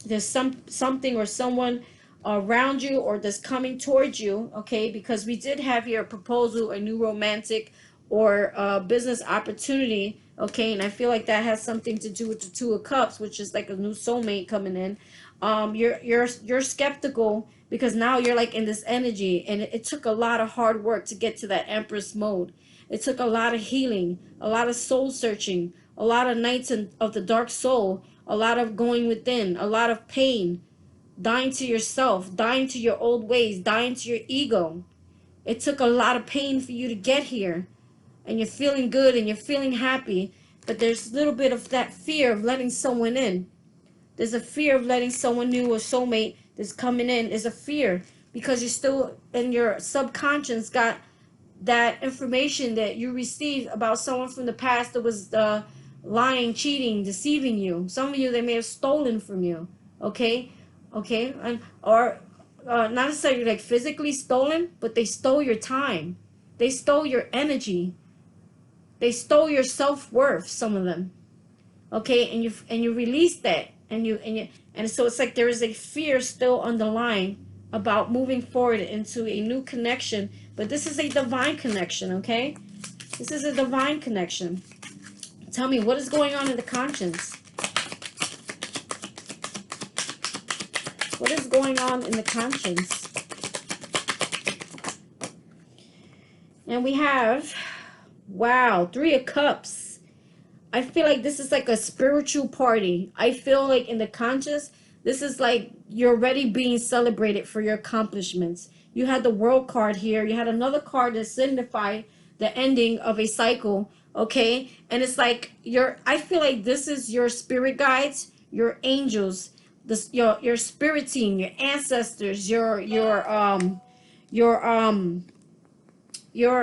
there's something or someone around you or that's coming towards you, okay, because we did have here a proposal, a new romantic or business opportunity, okay, and I feel like that has something to do with the Two of Cups, which is like a new soulmate coming in. You're skeptical because now you're like in this energy, and it took a lot of hard work to get to that Empress mode. It took a lot of healing, a lot of soul searching, a lot of nights of the dark soul, a lot of going within, a lot of pain, dying to yourself, dying to your old ways, dying to your ego. It took a lot of pain for you to get here, and you're feeling good and you're feeling happy, but there's a little bit of that fear of letting someone in. There's a fear of letting someone new or soulmate that's coming in. Is a fear because you're still in your subconscious got that information that you received about someone from the past that was lying, cheating, deceiving you. Some of you, they may have stolen from you. Okay, okay, or not necessarily like physically stolen, but they stole your time. They stole your energy. They stole your self-worth. Some of them. Okay, and you release that, and so it's like there is a fear still underlying about moving forward into a new connection, but this is a divine connection. Okay, this is a divine connection. Tell me, what is going on in the conscience? What is going on in the conscience? And we have, wow, Three of Cups. I feel like this is like a spiritual party. I feel like in the conscious, this is like you're already being celebrated for your accomplishments. You had the World card here. You had another card that signified the ending of a cycle, okay? And it's like I feel like this is your spirit guides, your angels, your spirit team, your ancestors, your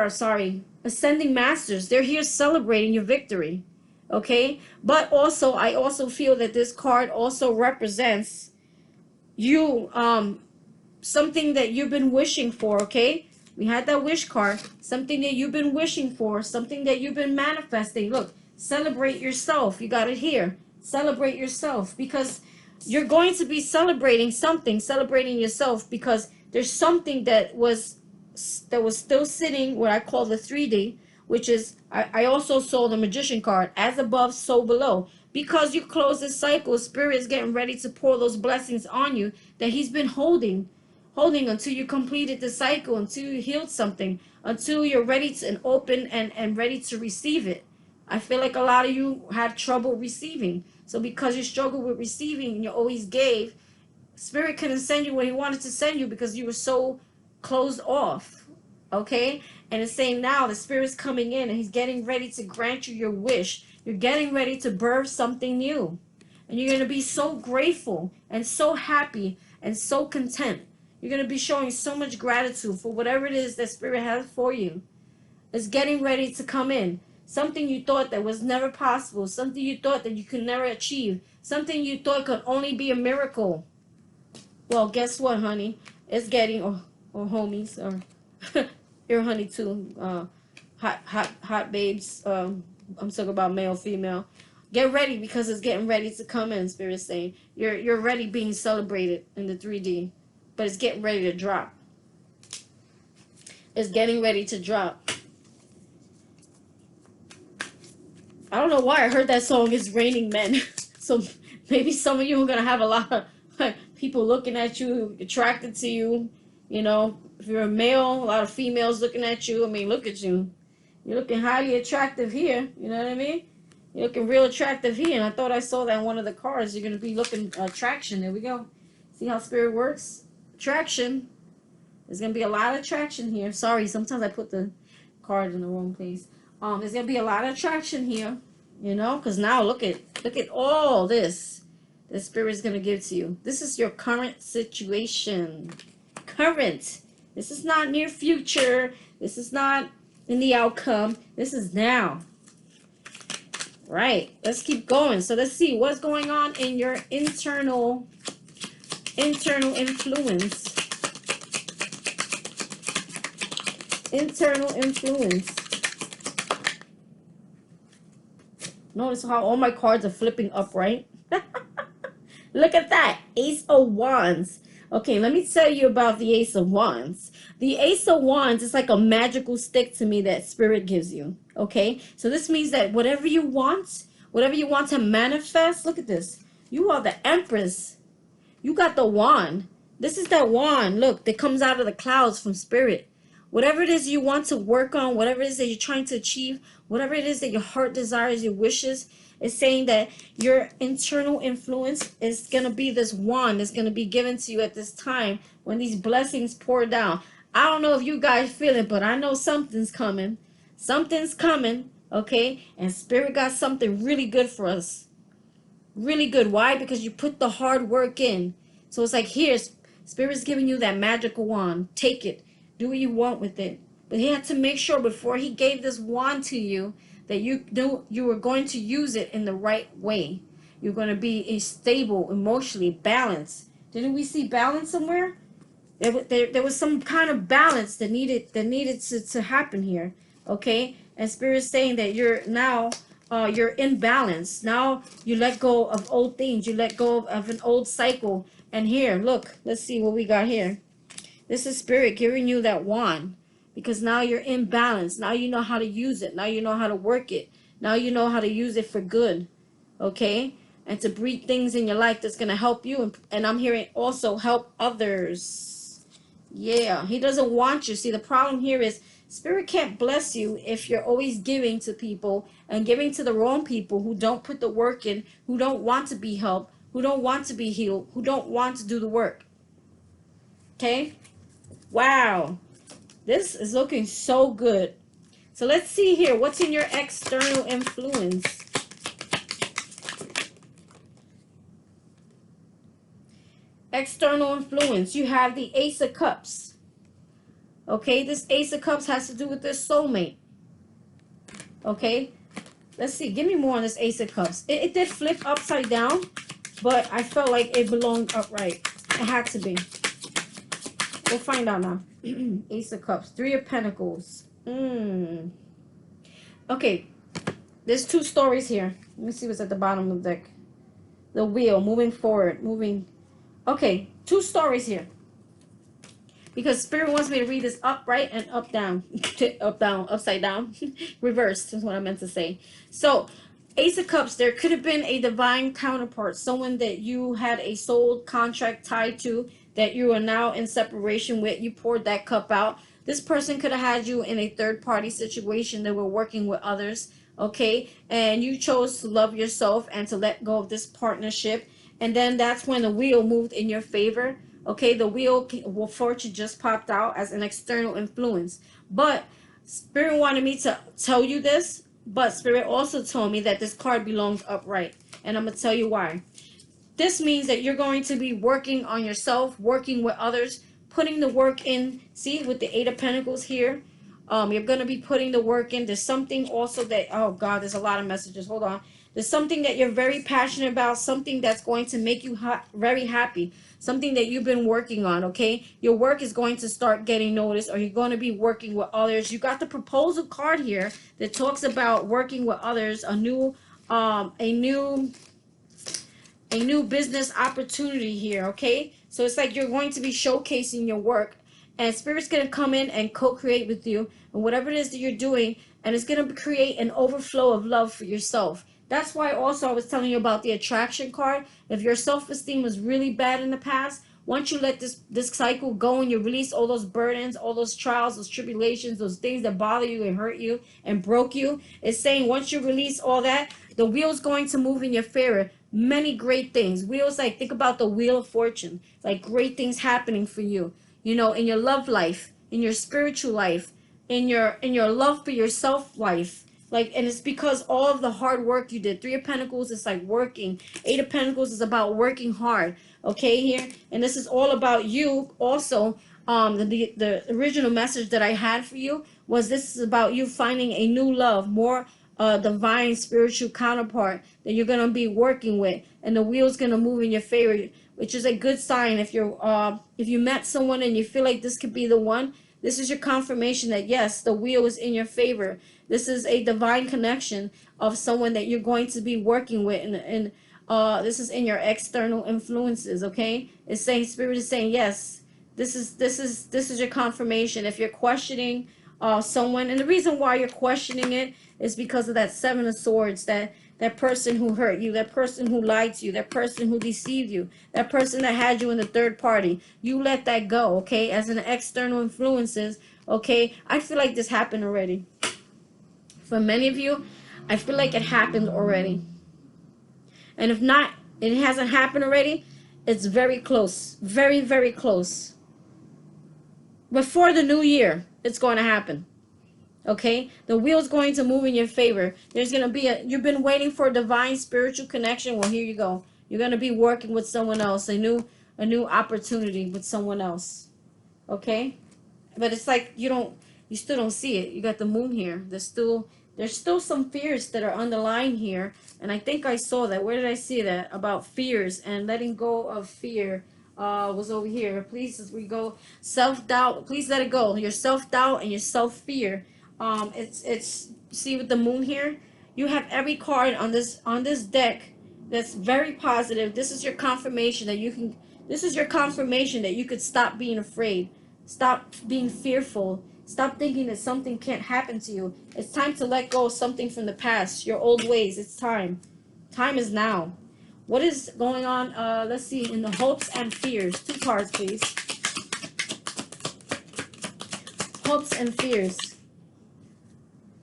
sorry, ascending masters. They're here celebrating your victory. Okay, but also I also feel that this card also represents you, something that you've been wishing for. Okay, we had that wish card, something that you've been wishing for, something that you've been manifesting. Look, celebrate yourself. You got it here. Celebrate yourself, because you're going to be celebrating something, celebrating yourself, because there's something that was still sitting, what I call the 3D, which is, I also saw the Magician card, as above, so below. Because you close this cycle, Spirit is getting ready to pour those blessings on you that He's been holding until you completed the cycle, until you healed something, until you're ready to and open and ready to receive it. I feel like a lot of you had trouble receiving. So because you struggle with receiving and you always gave, Spirit couldn't send you what He wanted to send you because you were so closed off. Okay? And it's saying now the Spirit's coming in and He's getting ready to grant you your wish. You're getting ready to birth something new. And you're going to be so grateful and so happy and so content. You're going to be showing so much gratitude for whatever it is that Spirit has for you. It's getting ready to come in. Something you thought that was never possible. Something you thought that you could never achieve. Something you thought could only be a miracle. Well, guess what, honey? It's getting, or homies, or your honey too. Hot babes. I'm talking about male, female. Get ready, because it's getting ready to come in. Spirit's saying you're already being celebrated in the 3D, but it's getting ready to drop. It's getting ready to drop. I don't know why I heard that song. It's Raining Men. So maybe some of you are gonna have a lot of people looking at you, attracted to you. You know, if you're a male, a lot of females looking at you. I mean, look at you. You're looking highly attractive here. You know what I mean? You're looking real attractive here. And I thought I saw that in one of the cards. You're going to be looking attraction. There we go. See how Spirit works? Attraction. There's going to be a lot of attraction here. Sorry, sometimes I put the card in the wrong place. There's going to be a lot of attraction here. You know, because now look at all this that Spirit is going to give to you. This is your current situation. Current. This is not near future. This is not in the outcome. This is now. Right. Let's keep going. So let's see what's going on in your internal influence. Internal influence. Notice how all my cards are flipping upright. Look at that. Ace of Wands. Okay, let me tell you about the Ace of Wands. The Ace of Wands is like a magical stick to me that Spirit gives you. Okay, so this means that whatever you want to manifest, look at this. You are the Empress. You got the wand. This is that wand, look, that comes out of the clouds from Spirit. Whatever it is you want to work on, whatever it is that you're trying to achieve, whatever it is that your heart desires, your wishes, is saying that your internal influence is going to be this wand that's going to be given to you at this time when these blessings pour down. I don't know if you guys feel it, but I know something's coming. Something's coming, okay? And Spirit got something really good for us. Really good. Why? Because you put the hard work in. So it's like, here's Spirit's giving you that magical wand. Take it. Do what you want with it. But he had to make sure before he gave this wand to you that you knew you were going to use it in the right way. You're going to be stable, emotionally balanced. Didn't we see balance somewhere? There was some kind of balance that needed to happen here. Okay? And Spirit's saying that you're now you're in balance. Now you let go of old things. You let go of an old cycle. And here, look, let's see what we got here. This is Spirit giving you that wand because now you're in balance. Now you know how to use it. Now you know how to work it. Now you know how to use it for good. Okay? And to breed things in your life that's going to help you. And I'm hearing also help others. Yeah, he doesn't want you. See, the problem here is Spirit can't bless you if you're always giving to people and giving to the wrong people who don't put the work in, who don't want to be helped, who don't want to be healed, who don't want to do the work. Okay? Wow. This is looking so good. So let's see here. What's in your external influence? External influence. You have the Ace of Cups. Okay, this Ace of Cups has to do with this soulmate. Okay, let's see. Give me more on this Ace of Cups. It did flip upside down, but I felt like it belonged upright. It had to be. We'll find out now. Ace of Cups. Three of Pentacles. Okay, there's two stories here. Let me see what's at the bottom of the deck. The wheel, moving forward, moving. Okay, two stories here. Because Spirit wants me to read this upright and up, down. Up, down, upside down. Reversed is what I meant to say. So, Ace of Cups, there could have been a divine counterpart. Someone that you had a soul contract tied to, that you are now in separation with. You poured that cup out. This person could have had you in a third-party situation. They were working with others. Okay? And you chose to love yourself and to let go of this partnership. And then that's when the wheel moved in your favor. Okay, the wheel of fortune just popped out as an external influence. But Spirit wanted me to tell you this, but Spirit also told me that this card belongs upright. And I'm going to tell you why. This means that you're going to be working on yourself, working with others, putting the work in. See, with the Eight of Pentacles here, you're going to be putting the work in. There's something also that, oh God, there's a lot of messages. Hold on. There's something that you're very passionate about, something that's going to make you very happy, something that you've been working on, okay? Your work is going to start getting noticed, or you're going to be working with others. You got the proposal card here that talks about working with others, a new business opportunity here, okay? So it's like you're going to be showcasing your work, and Spirit's going to come in and co-create with you, and whatever it is that you're doing, and it's going to create an overflow of love for yourself. That's why also I was telling you about the attraction card. If your self-esteem was really bad in the past, once you let this cycle go and you release all those burdens, all those trials, those tribulations, those things that bother you and hurt you and broke you, it's saying once you release all that, the wheel's going to move in your favor. Many great things. Wheels, like, think about the wheel of fortune. Like, great things happening for you. You know, in your love life, in your spiritual life, in your love for yourself life. Like, and it's because all of the hard work you did. Three of Pentacles is like working. Eight of Pentacles is about working hard. Okay, here. And this is all about you also. The original message that I had for you was this is about you finding a new love, more divine spiritual counterpart that you're going to be working with. And the wheel's going to move in your favor, which is a good sign. If you met someone and you feel like this could be the one, this is your confirmation that yes, the wheel is in your favor. This is a divine connection. of someone that you're going to be working with, and this is in your external influences. Okay, it's saying, Spirit is saying, yes, this is your confirmation. If you're questioning someone, and the reason why you're questioning it is because of that Seven of Swords, that person who hurt you, that person who lied to you, that person who deceived you, that person that had you in the third party. You let that go, okay? As an external influences, okay? I feel like this happened already. For many of you, I feel like it happened already. And if not, it hasn't happened already, it's very close. Very, very close. Before the new year, it's going to happen. Okay, the wheel's going to move in your favor. There's going to be you've been waiting for a divine spiritual connection. Well, here you go. You're going to be working with someone else, a new opportunity with someone else. Okay, but it's like you still don't see it. You got the moon here. There's still some fears that are underlying here, and I think I saw that. Where did I see that? About fears and letting go of fear. Was over here. Please, as we go, self-doubt, please let it go. Your self-doubt and your self-fear. It's see with the moon here, you have every card on this deck that's very positive. This is your confirmation that you can, this is your confirmation that you could stop being afraid, stop being fearful, stop thinking that something can't happen to you. It's time to let go of something from the past, your old ways. It's time is now. What is going on? Let's see, in the hopes and fears. 2 cards, please. Hopes and fears.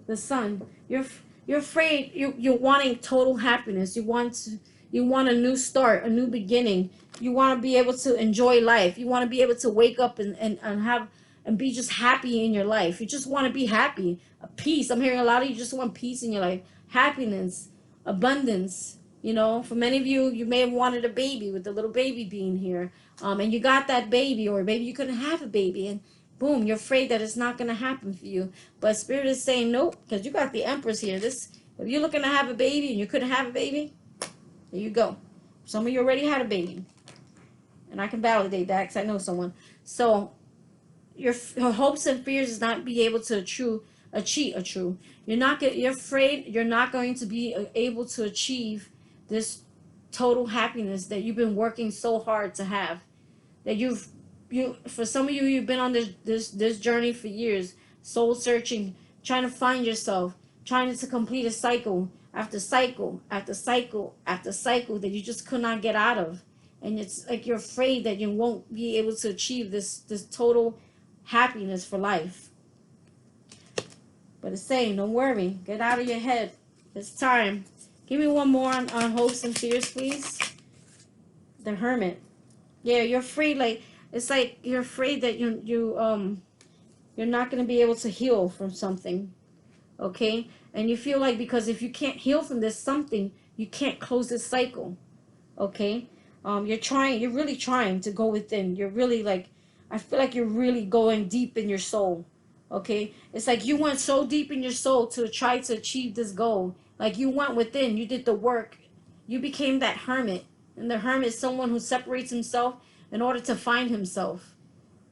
The Sun. You're afraid. You're wanting total happiness. You want a new start, a new beginning. You want to be able to enjoy life. You want to be able to wake up and have and be just happy in your life. You just want to be happy. Peace. I'm hearing a lot of you just want peace in your life. Happiness, abundance. You know, for many of you, you may have wanted a baby with the little baby being here. And you got that baby, or maybe you couldn't have a baby, and boom, you're afraid that it's not going to happen for you. But Spirit is saying nope, because you got the Empress here. If you're looking to have a baby and you couldn't have a baby, there you go. Some of you already had a baby, and I can validate that because I know someone. So your hopes and fears is not be able to achieve. You're afraid you're not going to be able to achieve this total happiness that you've been working so hard to have. That for some of you, you've been on this journey for years, soul searching, trying to find yourself, trying to complete a cycle after cycle after cycle after cycle that you just could not get out of. And it's like you're afraid that you won't be able to achieve this total happiness for life. But it's saying, don't worry, get out of your head. It's time. Give me one more on hopes and fears, please. The Hermit. Yeah, you're afraid, like, it's like you're afraid that you're not going to be able to heal from something, okay? And you feel like because if you can't heal from this something, you can't close this cycle, okay? You're really trying to go within. You're really like, I feel like you're really going deep in your soul, okay? It's like you went so deep in your soul to try to achieve this goal. Like you went within, you did the work, you became that hermit. And the hermit is someone who separates himself in order to find himself.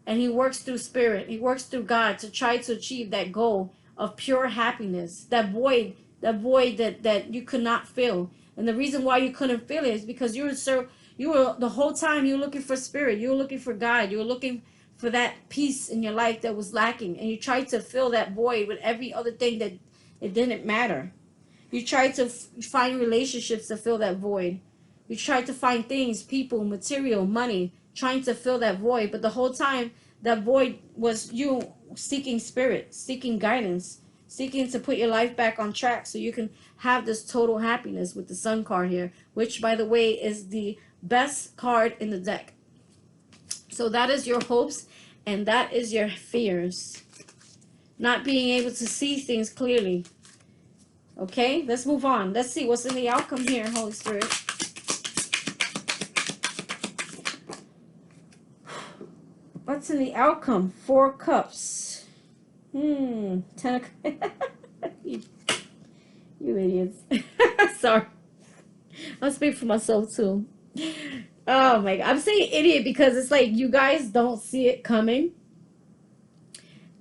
And he works through spirit, he works through God to try to achieve that goal of pure happiness, that void that you could not fill. And the reason why you couldn't fill it is because you were the whole time you were looking for spirit, you were looking for God, you were looking for that peace in your life that was lacking, and you tried to fill that void with every other thing that it didn't matter. You tried to find relationships to fill that void. You tried to find things, people, material, money, trying to fill that void. But the whole time, that void was you seeking spirit, seeking guidance, seeking to put your life back on track so you can have this total happiness with the Sun card here, which, by the way, is the best card in the deck. So that is your hopes and that is your fears. Not being able to see things clearly. Okay, let's move on. Let's see what's in the outcome here, Holy Spirit. What's in the outcome? 4 cups. 10 of you idiots. Sorry. I'll speak for myself too. Oh my God. I'm saying idiot because it's like you guys don't see it coming.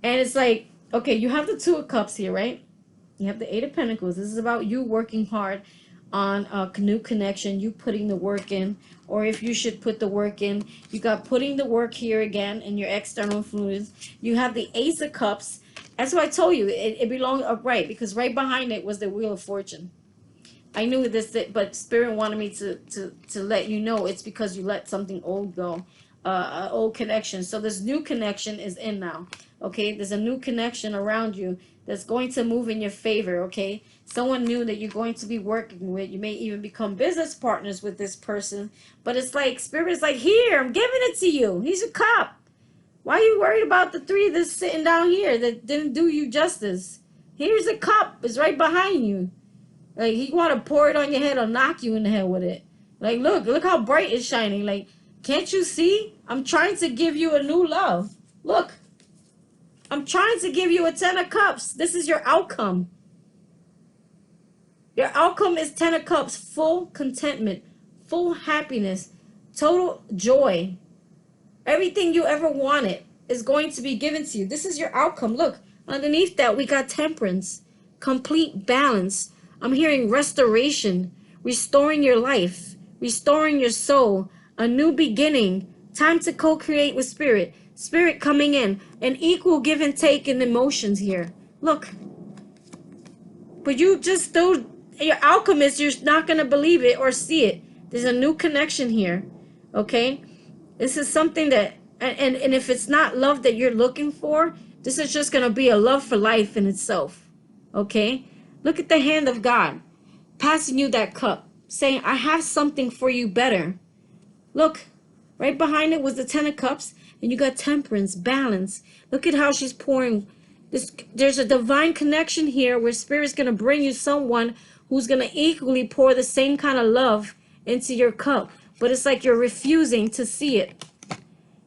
And it's like, okay, you have the 2 of cups here, right? You have the Eight of Pentacles. This is about you working hard on a new connection, you putting the work in, or if you should put the work in. You got putting the work here again in your external influence. You have the Ace of Cups. That's what I told you. It belonged upright, because right behind it was the Wheel of Fortune. I knew this, but Spirit wanted me to let you know it's because you let something old go, an old connection. So this new connection is in now. Okay, there's a new connection around you that's going to move in your favor. Okay, someone new that you're going to be working with. You may even become business partners with this person. But it's like Spirit is like, here, I'm giving it to you. He's a cup. Why are you worried about the three that's sitting down here that didn't do you justice? Here's a cup. It's right behind you. Like, he want to pour it on your head or knock you in the head with it. Like, look how bright it's shining. Like, can't you see? I'm trying to give you a new love. Look, I'm trying to give you a 10 of Cups. This is your outcome. Your outcome is 10 of Cups, full contentment, full happiness, total joy. Everything you ever wanted is going to be given to you. This is your outcome. Look, underneath that, we got Temperance, complete balance. I'm hearing restoration, restoring your life, restoring your soul, a new beginning, time to co-create with Spirit. Spirit coming in, an equal give and take in emotions here. Look, but you just don't, your outcome is you're not going to believe it or see it. There's a new connection here, okay? This is something that, and if it's not love that you're looking for, this is just going to be a love for life in itself, okay? Look at the hand of God passing you that cup, saying, I have something for you better. Look, right behind it was the 10 of Cups, and you got Temperance, balance. Look at how she's pouring. There's a divine connection here where Spirit's going to bring you someone who's going to equally pour the same kind of love into your cup. But it's like you're refusing to see it.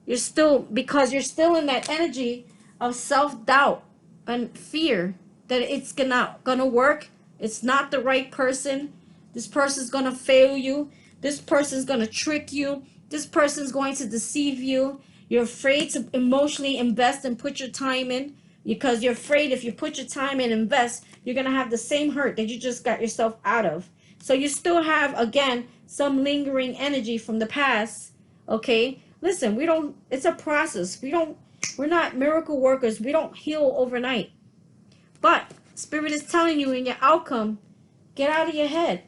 Because you're still in that energy of self-doubt and fear that it's gonna work. It's not the right person. This person's gonna fail you. This person's gonna trick you. This person's going to deceive you. You're afraid to emotionally invest and put your time in, because you're afraid if you put your time in and invest, you're gonna have the same hurt that you just got yourself out of. So you still have, again, some lingering energy from the past. Okay, listen, it's a process. We're not miracle workers. We don't heal overnight. But Spirit is telling you in your outcome, get out of your head.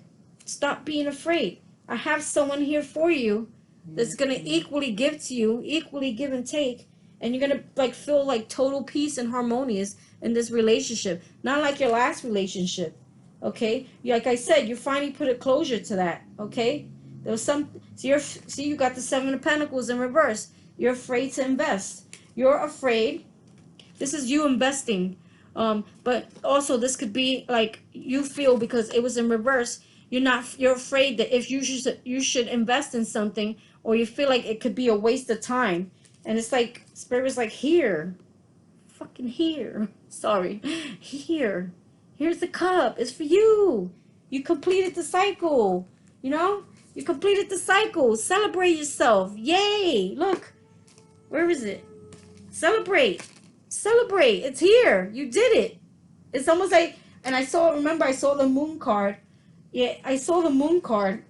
Stop being afraid. I have someone here for you that's going to equally give to you, equally give and take. And you're going to feel like total peace and harmonious in this relationship. Not like your last relationship. Okay? Like I said, you finally put a closure to that. Okay? There was you got the 7 of Pentacles in reverse. You're afraid to invest. You're afraid. This is you investing. But also this could be like you feel, because it was in reverse, you're afraid that if you should invest in something, or you feel like it could be a waste of time. And it's like Spirit's like, here. Fucking here. Sorry. Here. Here's the cup. It's for you. You completed the cycle. You know? You completed the cycle. Celebrate yourself. Yay. Look. Where is it? Celebrate. Celebrate. It's here. You did it. It's almost like, and I saw the moon card. Yeah, I saw the moon card.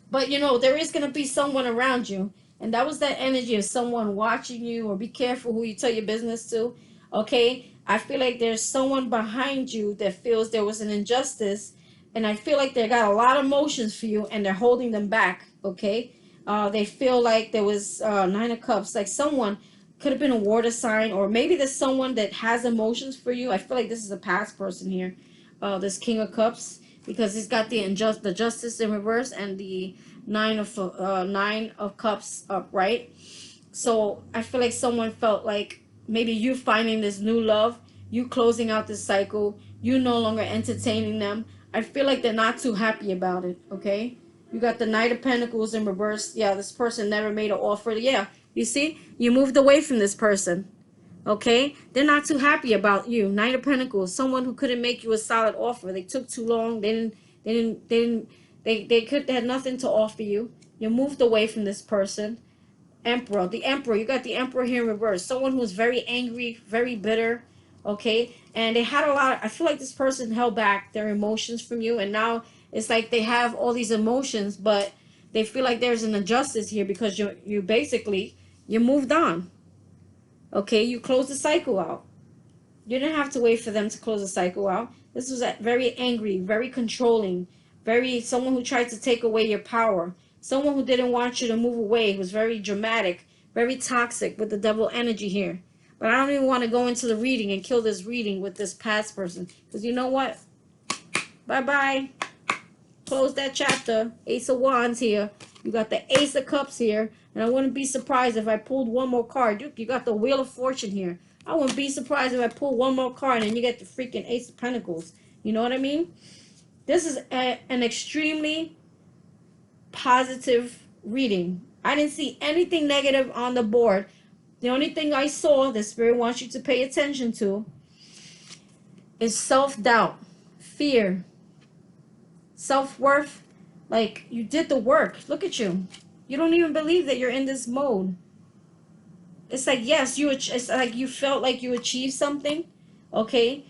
But, there is going to be someone around you. And that was that energy of someone watching you, or be careful who you tell your business to. Okay? I feel like there's someone behind you that feels there was an injustice. And I feel like they got a lot of emotions for you, and they're holding them back. Okay? They feel like there was 9 of Cups. Like someone could have been a water sign, or maybe there's someone that has emotions for you. I feel like this is a past person here. This King of Cups, because he's got the Justice in reverse and the 9 of Cups upright. So I feel like someone felt like maybe you finding this new love, you closing out this cycle, you no longer entertaining them. I feel like they're not too happy about it. Okay, you got the Knight of Pentacles in reverse. Yeah, this person never made an offer. Yeah, you see, you moved away from this person. Okay, they're not too happy about you. Knight of Pentacles, someone who couldn't make you a solid offer. They took too long. They had nothing to offer you. You moved away from this person. Emperor, the Emperor. You got the Emperor here in reverse. Someone who's very angry, very bitter. Okay, and they had a lot. I feel like this person held back their emotions from you, and now it's like they have all these emotions, but they feel like there's an injustice here because you basically you moved on. Okay, you closed the cycle out. You didn't have to wait for them to close the cycle out. This was a very angry, very controlling, very someone who tried to take away your power. Someone who didn't want you to move away. It was very dramatic, very toxic with the devil energy here. But I don't even want to go into the reading and kill this reading with this past person. Because you know what? Bye-bye. Close that chapter. Ace of Wands here. You got the Ace of Cups here. And I wouldn't be surprised if I pulled one more card. You got the Wheel of Fortune here. I wouldn't be surprised if I pull one more card and you get the freaking Ace of Pentacles. You know what I mean? This is an extremely positive reading. I didn't see anything negative on the board. The only thing I saw the Spirit wants you to pay attention to is self-doubt, fear, self-worth. Like, you did the work. Look at you. You don't even believe that you're in this mode. It's like, yes, it's like you felt like you achieved something, okay?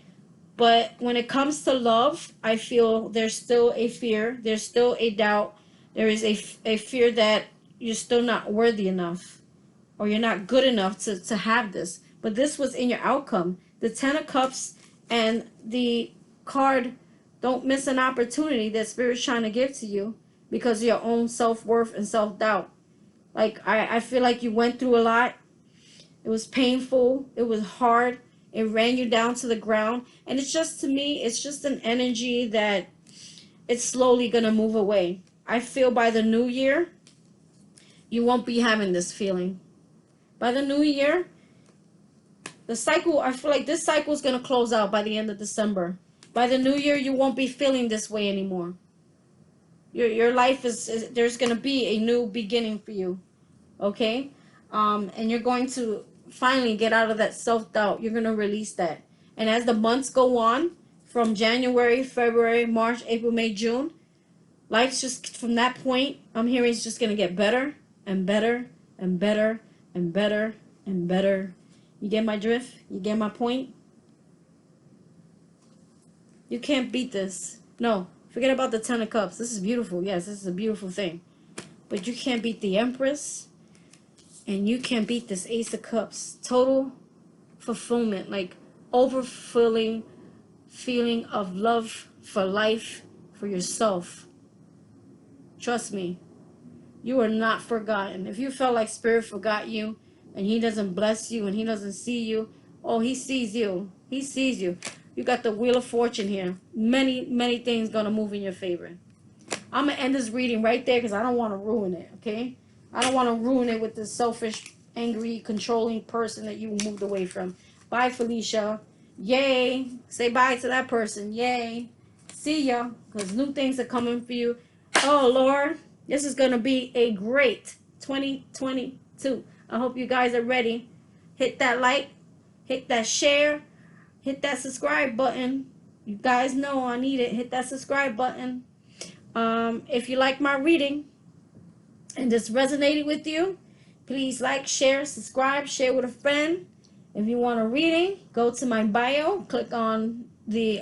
But when it comes to love, I feel there's still a fear. There's still a doubt. There is a fear that you're still not worthy enough, or you're not good enough to have this. But this was in your outcome. The Ten of Cups and the card, don't miss an opportunity that Spirit's trying to give to you because of your own self-worth and self-doubt. Like, I feel like you went through a lot. It was painful. It was hard. It ran you down to the ground. And it's just, to me, it's just an energy that it's slowly going to move away. I feel by the new year, you won't be having this feeling. By the new year, the cycle, I feel like this cycle is going to close out by the end of December. By the new year, you won't be feeling this way anymore. Your life is there's going to be a new beginning for you. Okay? And you're going to finally get out of that self-doubt. You're going to release that. And as the months go on, from January, February, March, April, May, June, life's just, from that point, I'm hearing it's just going to get better and better and better and better and better. You get my drift? You get my point? You can't beat this. No, forget about the Ten of Cups. This is beautiful. Yes, this is a beautiful thing. But you can't beat the Empress. And you can't beat this Ace of Cups. Total fulfillment. Like, overfilling feeling of love for life, for yourself. Trust me. You are not forgotten. If you felt like Spirit forgot you, and he doesn't bless you, and he doesn't see you, oh, he sees you. He sees you. You got the Wheel of Fortune here. Many, many things going to move in your favor. I'm going to end this reading right there because I don't want to ruin it, okay? I don't want to ruin it with this selfish, angry, controlling person that you moved away from. Bye, Felicia. Yay. Say bye to that person. Yay. See ya, because new things are coming for you. Oh, Lord. This is going to be a great 2022. I hope you guys are ready. Hit that like. Hit that share. Hit that subscribe button. You guys know I need it. Hit that subscribe button. If you like my reading and this resonated with you, please like, share, subscribe, share with a friend. If you want a reading, go to my bio, click on the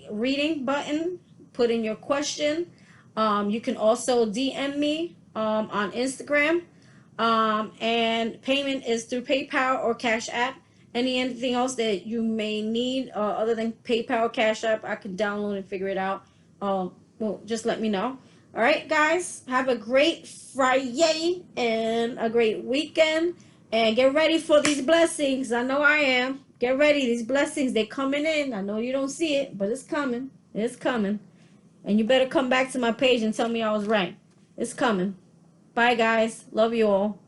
reading button, put in your question. You can also DM me on Instagram, and payment is through PayPal or Cash App. Anything else that you may need other than PayPal or Cash App, I can download and figure it out. Well, just let me know. All right, guys, have a great Friday and a great weekend, and get ready for these blessings. I know I am. Get ready. These blessings, they're coming in. I know you don't see it, but it's coming. It's coming. And you better come back to my page and tell me I was right. It's coming. Bye, guys. Love you all.